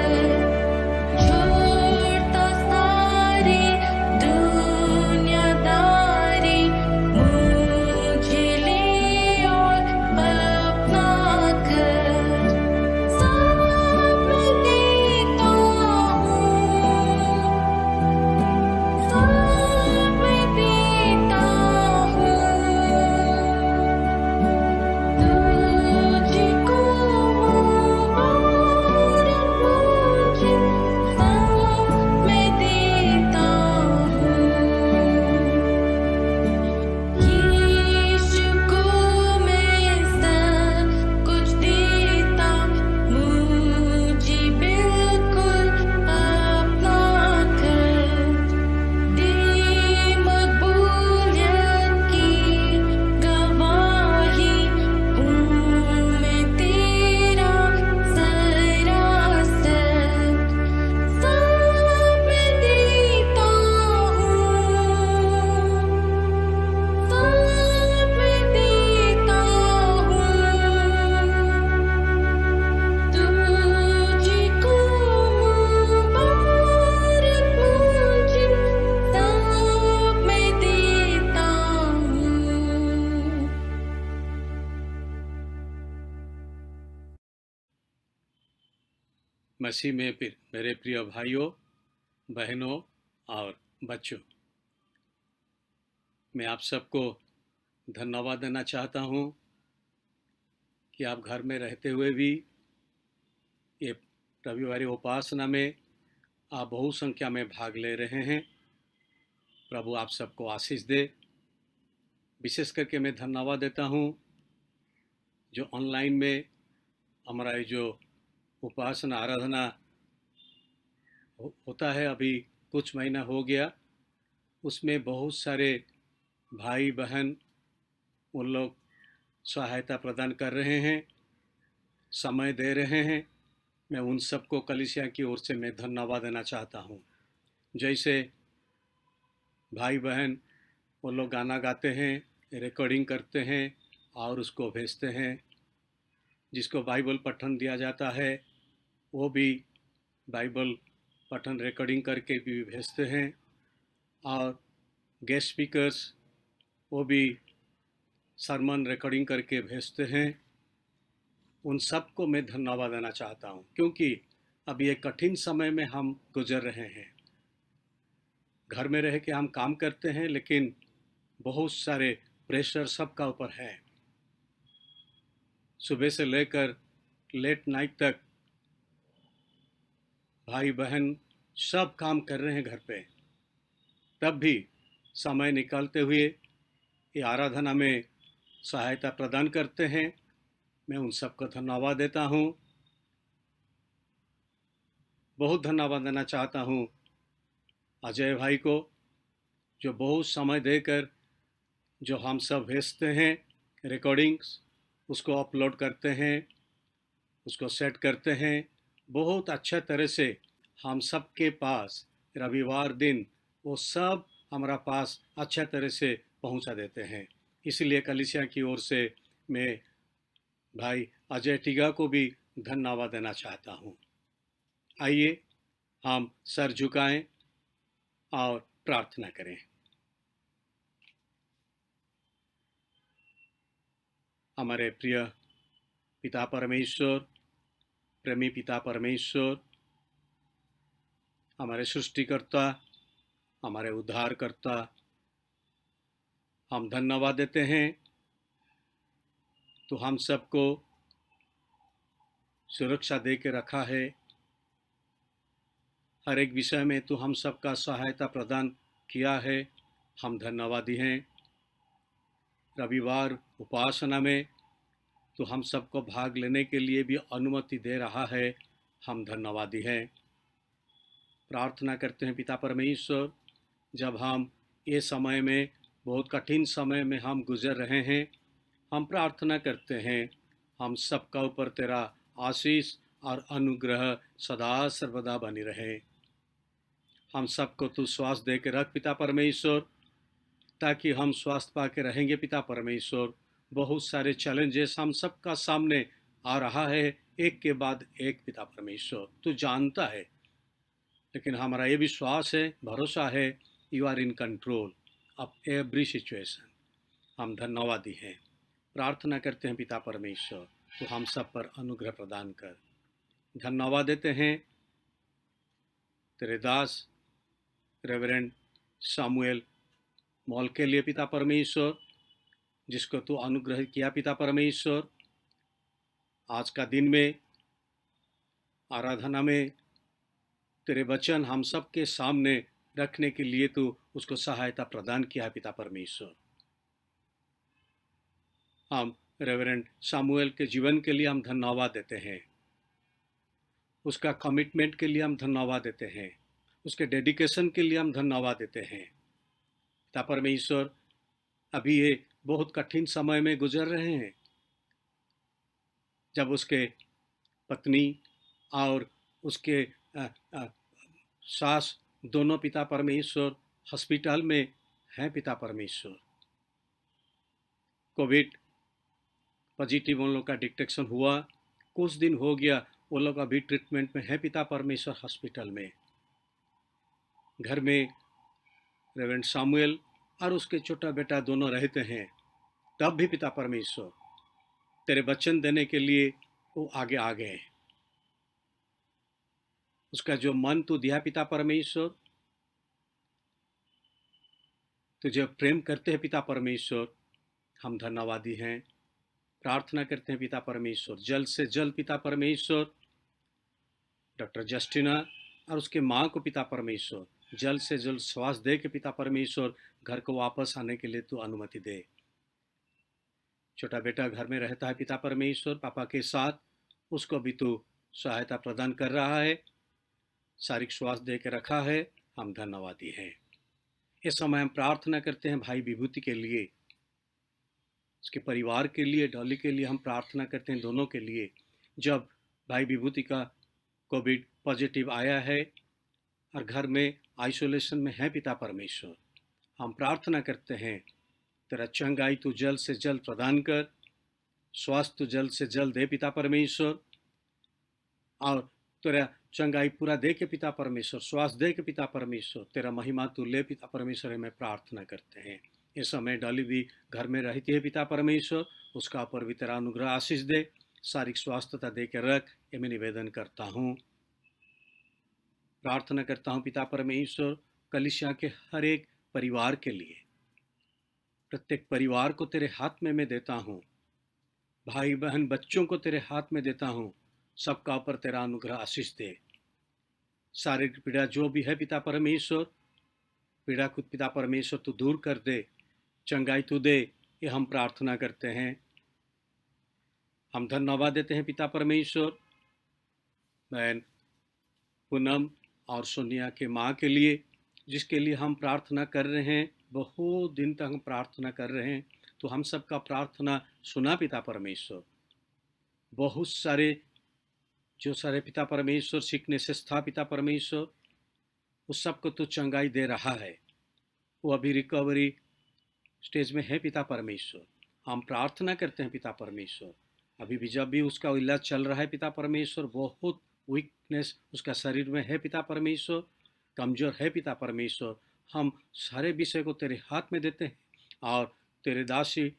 छोड़ता सारी दुनियादारी, मुझे ले और अपना कर। सब मैं देता हूँ, सब मैं देता हूँ, तुझको मुबारक मुझे, सब मैं देता हूँ। यीशु को मैं सब कुछ देता, मुझे बिल्कुल अपना कर। दे मकबूलियत की गवाही, हूँ मैं तेरा सरासर। सब मैं देता हूँ, सब मैं देता हूँ, तुझको मुबारक मुझे, सब मैं देता हूँ। मसीह में मेरे प्रिय भाइयों, बहनों और बच्चों, मैं आप सबको धन्यवाद देना चाहता हूँ कि आप घर में रहते हुए भी ये रविवारी उपासना में आप बहु संख्या में भाग ले रहे हैं। प्रभु आप सबको आशीष दे। विशेष करके मैं धन्यवाद देता हूँ जो ऑनलाइन में हमारा ये जो उपासना आराधना होता है, अभी कुछ महीना हो गया, उसमें बहुत सारे भाई बहन उन लोग सहायता प्रदान कर रहे हैं, समय दे रहे हैं। मैं उन सबको कलीसिया की ओर से मैं धन्यवाद देना चाहता हूँ। जैसे भाई बहन वो लोग गाना गाते हैं, रिकॉर्डिंग करते हैं और उसको भेजते हैं। जिसको बाइबल पठन दिया जाता है वो भी बाइबल पठन रिकॉर्डिंग करके भी भेजते हैं। और गेस्ट स्पीकर्स वो भी सरमन रिकॉर्डिंग करके भेजते हैं। उन सबको मैं धन्यवाद देना चाहता हूँ, क्योंकि अभी एक कठिन समय में हम गुजर रहे हैं। घर में रह के हम काम करते हैं, लेकिन बहुत सारे प्रेशर सबका ऊपर है। सुबह से लेकर लेट नाइट तक भाई बहन सब काम कर रहे हैं घर पे, तब भी समय निकालते हुए ये आराधना में सहायता प्रदान करते हैं। मैं उन सबको धन्यवाद देता हूँ। बहुत धन्यवाद देना चाहता हूँ अजय भाई को, जो बहुत समय देकर जो हम सब भेजते हैं रिकॉर्डिंग्स, उसको अपलोड करते हैं, उसको सेट करते हैं। बहुत अच्छा तरह से हम सब के पास रविवार दिन वो सब हमारा पास अच्छा तरह से पहुंचा देते हैं। इसलिए कलीसिया की ओर से मैं भाई अजय टिगा को भी धन्यवाद देना चाहता हूं। आइए हम सर झुकाएं और प्रार्थना करें। हमारे प्रिय पिता परमेश्वर, प्रेमी पिता परमेश्वर, हमारे सृष्टिकर्ता, हमारे उद्धारकर्ता, हम धन्यवाद देते हैं। तो हम सबको सुरक्षा दे के रखा है। हर एक विषय में तो हम सबका सहायता प्रदान किया है। हम धन्यवादी हैं। रविवार उपासना में तो हम सबको भाग लेने के लिए भी अनुमति दे रहा है। हम धन्यवादी हैं। प्रार्थना करते हैं पिता परमेश्वर, जब हम ये समय में बहुत कठिन समय में हम गुजर रहे हैं, हम प्रार्थना करते हैं हम सबका ऊपर तेरा आशीष और अनुग्रह सदा सर्वदा बनी रहे। हम सबको तू स्वास्थ्य दे के रख पिता परमेश्वर, ताकि हम स्वास्थ्य पा के रहेंगे पिता परमेश्वर। बहुत सारे चैलेंजेस हम सबका सामने आ रहा है, एक के बाद एक पिता परमेश्वर, तू जानता है। लेकिन हमारा ये विश्वास है, भरोसा है, you are in control of every situation. हम धन्यवादी हैं। प्रार्थना करते हैं पिता परमेश्वर, तो हम सब पर अनुग्रह प्रदान कर। धन्यवाद देते हैं तेरे दास रेवरेंड सामुएल मॉल के लिए पिता परमेश्वर, जिसको तू अनुग्रह किया पिता परमेश्वर। आज का दिन में आराधना में तेरे वचन हम सब के सामने रखने के लिए तू उसको सहायता प्रदान किया पिता परमेश्वर। हम रेवरेंड सामुएल के जीवन के लिए हम धन्यवाद देते हैं। उसका कमिटमेंट के लिए हम धन्यवाद देते हैं। उसके डेडिकेशन के लिए हम धन्यवाद देते हैं पिता परमेश्वर। अभी ये बहुत कठिन समय में गुजर रहे हैं, जब उसके पत्नी और उसके सास दोनों पिता परमेश्वर हॉस्पिटल में हैं पिता परमेश्वर। कोविड पॉजिटिव उन लोग का डिटेक्शन हुआ, कुछ दिन हो गया, वो लोग अभी ट्रीटमेंट में हैं पिता परमेश्वर हॉस्पिटल में। घर में रेवरेंड सामुएल और उसके छोटा बेटा दोनों रहते हैं, तब भी पिता परमेश्वर तेरे वचन देने के लिए वो आगे आ गए। उसका जो मन तू दिया पिता परमेश्वर, तुझे प्रेम करते हैं पिता परमेश्वर। हम धन्यवादी हैं। प्रार्थना करते हैं पिता परमेश्वर, जल्द से जल्द पिता परमेश्वर डॉक्टर जस्टिना और उसके माँ को पिता परमेश्वर जल्द से जल्द श्वास दे के पिता परमेश्वर घर को वापस आने के लिए तू अनुमति दे। छोटा बेटा घर में रहता है पिता परमेश्वर पापा के साथ, उसको भी तू सहायता प्रदान कर रहा है, शारीरिक श्वास दे के रखा है। हम धन्यवादी हैं। इस समय हम प्रार्थना करते हैं भाई विभूति के लिए, उसके परिवार के लिए, डॉली के लिए हम प्रार्थना करते हैं, दोनों के लिए। जब भाई विभूति का कोविड पॉजिटिव आया है और घर में आइसोलेशन में है पिता परमेश्वर, हम प्रार्थना करते हैं तेरा चंगाई तू जल्द से जल्द प्रदान कर, स्वास्थ्य तू जल्द से जल्द दे पिता परमेश्वर, और तेरा चंगाई पूरा दे के पिता परमेश्वर, स्वास्थ्य दे के पिता परमेश्वर, तेरा महिमा तू ले पिता परमेश्वर, हमें प्रार्थना करते हैं। इस समय डॉली भी घर में रहती है पिता परमेश्वर, उसका ऊपर भी तेरा अनुग्रह आशीष दे, शारीरिक स्वास्थ्यता दे के रख, ये मैं निवेदन करता हूँ। प्रार्थना करता हूँ पिता परमेश्वर कलीसिया के हर एक परिवार के लिए, प्रत्येक परिवार को तेरे हाथ में मैं देता हूँ, भाई बहन बच्चों को तेरे हाथ में देता हूँ, सबका ऊपर तेरा अनुग्रह आशीष दे। शारीरिक पीड़ा जो भी है पिता परमेश्वर, पीड़ा को पिता परमेश्वर तू दूर कर दे, चंगाई तू दे, ये हम प्रार्थना करते हैं। हम धन्यवाद देते हैं पिता परमेश्वर बहन पूनम और सोनिया के माँ के लिए, जिसके लिए हम प्रार्थना कर रहे हैं, बहुत दिन तक हम प्रार्थना कर रहे हैं, तो हम सबका प्रार्थना सुना पिता परमेश्वर। बहुत सारे जो सारे पिता परमेश्वर सिकनेसेस था पिता परमेश्वर, उस सबको तो चंगाई दे रहा है, वो अभी रिकवरी स्टेज में है पिता परमेश्वर। हम प्रार्थना करते हैं पिता परमेश्वर, अभी भी जब भी उसका इलाज चल रहा है पिता परमेश्वर, बहुत वीकनेस उसका शरीर में है पिता परमेश्वर, कमज़ोर है पिता परमेश्वर। हम सारे विषय को तेरे हाथ में देते हैं और तेरे दासी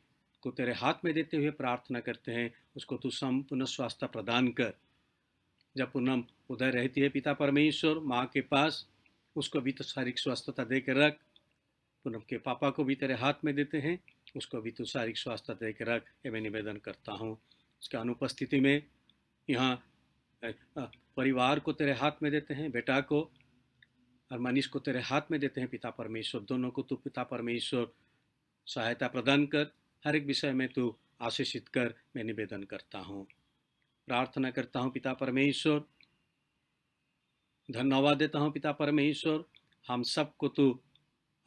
को तेरे हाथ में देते हुए प्रार्थना करते हैं, उसको तू संपूर्ण स्वास्थ्य प्रदान कर। जब पूनम उधर रहती है पिता परमेश्वर माँ के पास, उसको भी तो शारीरिक स्वस्थता दे के रख। पूनम के पापा को भी तेरे हाथ में देते हैं, उसको भी तू शारीरिक स्वास्थ्य दे के रख, ये मैं निवेदन करता हूँ। उसके अनुपस्थिति में यहाँ परिवार को तेरे हाथ में देते हैं, बेटा को और मनीष को तेरे हाथ में देते हैं पिता परमेश्वर। दोनों को तू पिता परमेश्वर सहायता प्रदान कर, हर एक विषय में तू आशीषित कर, मैं निवेदन करता हूँ। प्रार्थना करता हूँ पिता परमेश्वर, धन्यवाद देता हूँ पिता परमेश्वर, हम सबको तू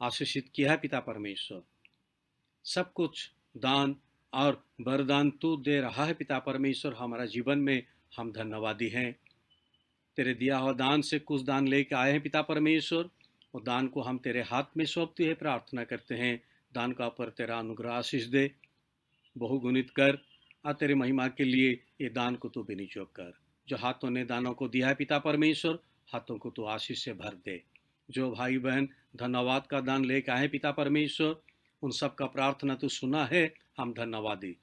आशीषित किया है पिता परमेश्वर। सब कुछ दान और वरदान तू दे रहा है पिता परमेश्वर हमारा जीवन में, हम धन्यवादी हैं। तेरे दिया हुआ दान से कुछ दान लेके आए हैं पिता परमेश्वर, वो दान को हम तेरे हाथ में सौंपते हैं, प्रार्थना करते हैं दान का ऊपर तेरा अनुग्रह आशीष दे, बहुगुणित कर, और तेरे महिमा के लिए ये दान को तू विनियोग कर। जो हाथों ने दानों को दिया है पिता परमेश्वर, हाथों को तू आशीष से भर दे। जो भाई बहन धन्यवाद का दान लेके आए पिता परमेश्वर, उन सब का प्रार्थना तू सुना है, हम धन्यवादी।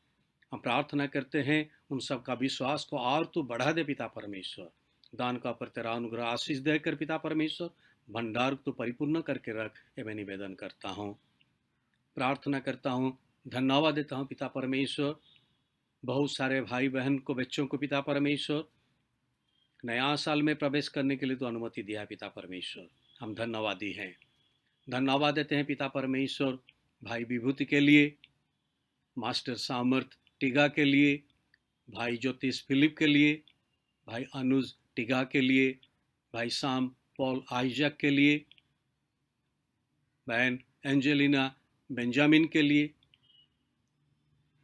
हम प्रार्थना करते हैं उन सब का विश्वास को और तू बढ़ा दे पिता परमेश्वर। दान का पर तेरा अनुग्रह आशीष देकर पिता परमेश्वर भंडार तो परिपूर्ण करके रख, ये मैं निवेदन करता हूँ। प्रार्थना करता हूँ, धन्यवाद देता हूँ पिता परमेश्वर। बहुत सारे भाई बहन को, बच्चों को पिता परमेश्वर नया साल में प्रवेश करने के लिए तो अनुमति दिया है पिता परमेश्वर, हम धन्यवादी हैं। धन्यवाद देते हैं पिता परमेश्वर भाई विभूति के लिए, मास्टर सामर्थ टिगा के लिए, भाई ज्योतिष फिलिप के लिए, भाई अनुज टिगा के लिए, भाई साम पॉल आइजक के लिए, बहन एंजेलिना बेंजामिन के लिए,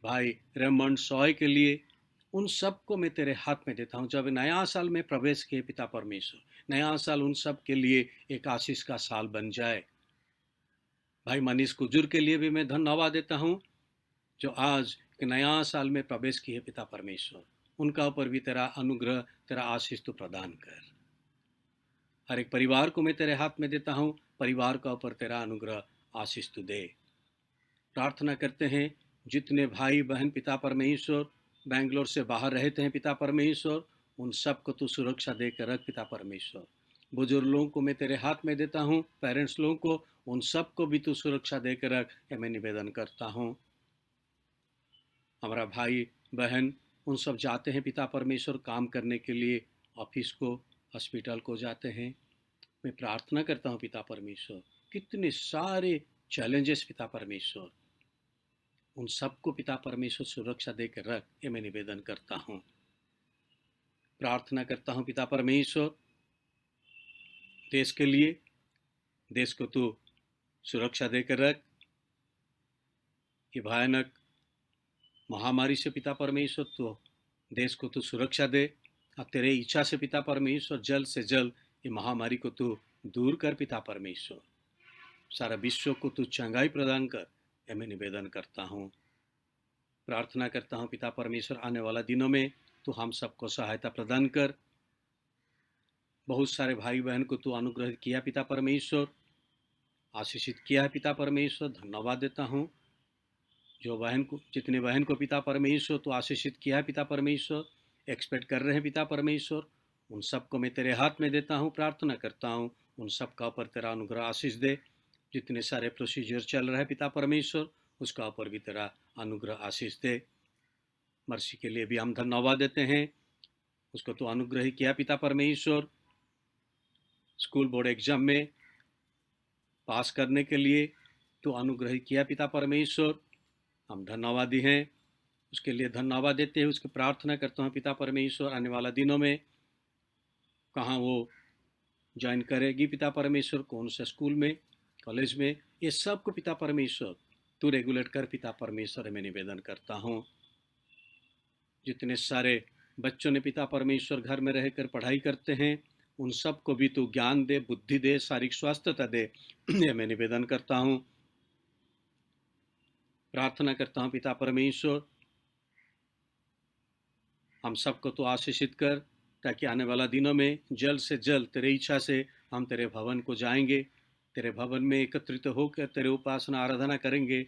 भाई रेमंड सॉय के लिए, उन सब को मैं तेरे हाथ में देता हूँ। जब नया साल में प्रवेश किए पिता परमेश्वर, नया साल उन सब के लिए एक आशीष का साल बन जाए। भाई मनीष कुजूर के लिए भी मैं धन्यवाद देता हूँ, जो आज एक नया साल में प्रवेश किए पिता परमेश्वर, उनका ऊपर भी तेरा अनुग्रह, तेरा आशीष तो प्रदान कर। हर एक परिवार को मैं तेरे हाथ में देता हूँ, परिवार का ऊपर तेरा अनुग्रह आशीष तू दे। प्रार्थना करते हैं जितने भाई बहन पिता परमेश्वर बेंगलोर से बाहर रहते हैं पिता परमेश्वर, उन सब को तू सुरक्षा देकर रख पिता परमेश्वर। बुजुर्ग लोगों को मैं तेरे हाथ में देता हूँ, पेरेंट्स लोगों को, उन सब को भी तू सुरक्षा देकर रख, ये मैं निवेदन करता हूँ। हमारा भाई बहन उन सब जाते हैं पिता परमेश्वर काम करने के लिए, ऑफिस को, हॉस्पिटल को जाते हैं। मैं प्रार्थना करता हूँ पिता परमेश्वर, कितने सारे चैलेंजेस पिता परमेश्वर, उन सबको पिता परमेश्वर सुरक्षा देकर रख, ये मैं निवेदन करता हूँ। प्रार्थना करता हूँ पिता परमेश्वर देश के लिए, देश को तू सुरक्षा देकर रख, ये भयानक महामारी से पिता परमेश्वर तो देश को तू सुरक्षा दे। अब तेरे इच्छा से पिता परमेश्वर जल्द से जल्द ये महामारी को तू दूर कर पिता परमेश्वर, सारा विश्व को तू चंगाई प्रदान कर, ये मैं निवेदन करता हूँ। प्रार्थना करता हूँ पिता परमेश्वर आने वाला दिनों में तू हम सबको सहायता प्रदान कर। बहुत सारे भाई बहन को तू अनुग्रहित किया पिता परमेश्वर, आशीषित किया है पिता परमेश्वर, धन्यवाद देता हूँ। जो बहन को, जितने बहन को पिता परमेश्वर तो आशीषित किया है पिता परमेश्वर, एक्सपेक्ट कर रहे हैं पिता परमेश्वर, उन सबको मैं तेरे हाथ में देता हूँ। प्रार्थना करता हूँ उन सब का ऊपर तेरा अनुग्रह आशीष दे। जितने सारे प्रोसीजर चल रहे हैं पिता परमेश्वर, उसका ऊपर भी तेरा अनुग्रह आशीष दे। मर्सी के लिए भी हम धन्यवाद देते हैं, उसको तो अनुग्रह किया पिता परमेश्वर। स्कूल बोर्ड एग्जाम में पास करने के लिए तो अनुग्रह किया पिता परमेश्वर, हम धन्यवादी हैं, उसके लिए धन्यवाद देते हैं। उसकी प्रार्थना करता हूँ पिता परमेश्वर आने वाला दिनों में कहाँ वो ज्वाइन करेगी पिता परमेश्वर, कौन से स्कूल में, कॉलेज में, ये सब को पिता परमेश्वर तू रेगुलेट कर पिता परमेश्वर, मैं निवेदन करता हूँ। जितने सारे बच्चों ने पिता परमेश्वर घर में रहकर पढ़ाई करते हैं, उन सब को भी तू ज्ञान दे, बुद्धि दे, शारीरिक स्वास्थ्यता दे, ये मैं निवेदन करता हूँ। प्रार्थना करता हूँ पिता परमेश्वर हम सबको तो आशीषित कर, ताकि आने वाला दिनों में जल्द से जल्द तेरे इच्छा से हम तेरे भवन को जाएंगे, तेरे भवन में एकत्रित होकर तेरे उपासना आराधना करेंगे,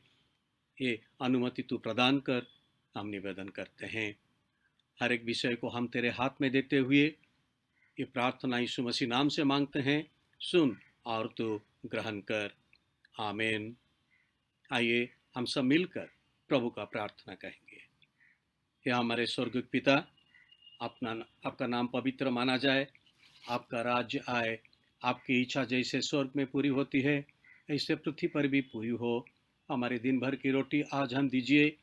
ये अनुमति तू प्रदान कर, हम निवेदन करते हैं। हर एक विषय को हम तेरे हाथ में देते हुए ये प्रार्थना यीशु मसीह नाम से मांगते हैं, सुन और तू ग्रहण कर, आमीन। आइए हम सब मिलकर प्रभु का प्रार्थना कहेंगे। हे हमारे स्वर्गीय पिता, आपका नाम पवित्र माना जाए, आपका राज्य आए, आपकी इच्छा जैसे स्वर्ग में पूरी होती है ऐसे पृथ्वी पर भी पूरी हो। हमारे दिन भर की रोटी आज हम दीजिए,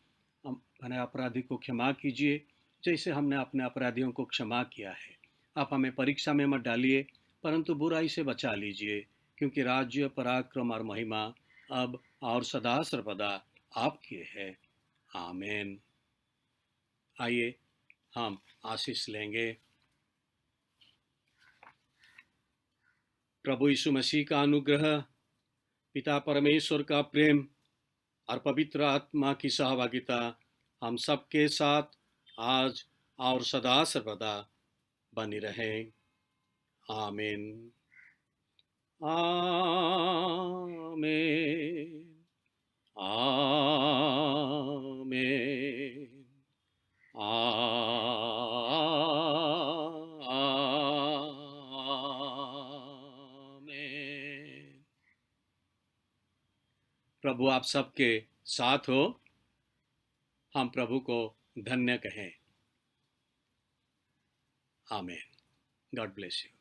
हम अपने अपराधी को क्षमा कीजिए जैसे हमने अपने अपराधियों को क्षमा किया है। आप हमें परीक्षा में मत डालिए, परंतु बुराई से बचा लीजिए, क्योंकि राज्य, पराक्रम और महिमा अब और सदा सर्वदा आपकी है, आमीन। आइए हम आशीष लेंगे। प्रभु यीशु मसीह का अनुग्रह, पिता परमेश्वर का प्रेम और पवित्र आत्मा की सहभागिता हम सबके साथ आज और सदा सर्वदा बनी रहे, आमीन, आमीन, आमीन, आमीन। प्रभु आप सबके साथ हो, हम प्रभु को धन्य कहें, आमीन। God bless you.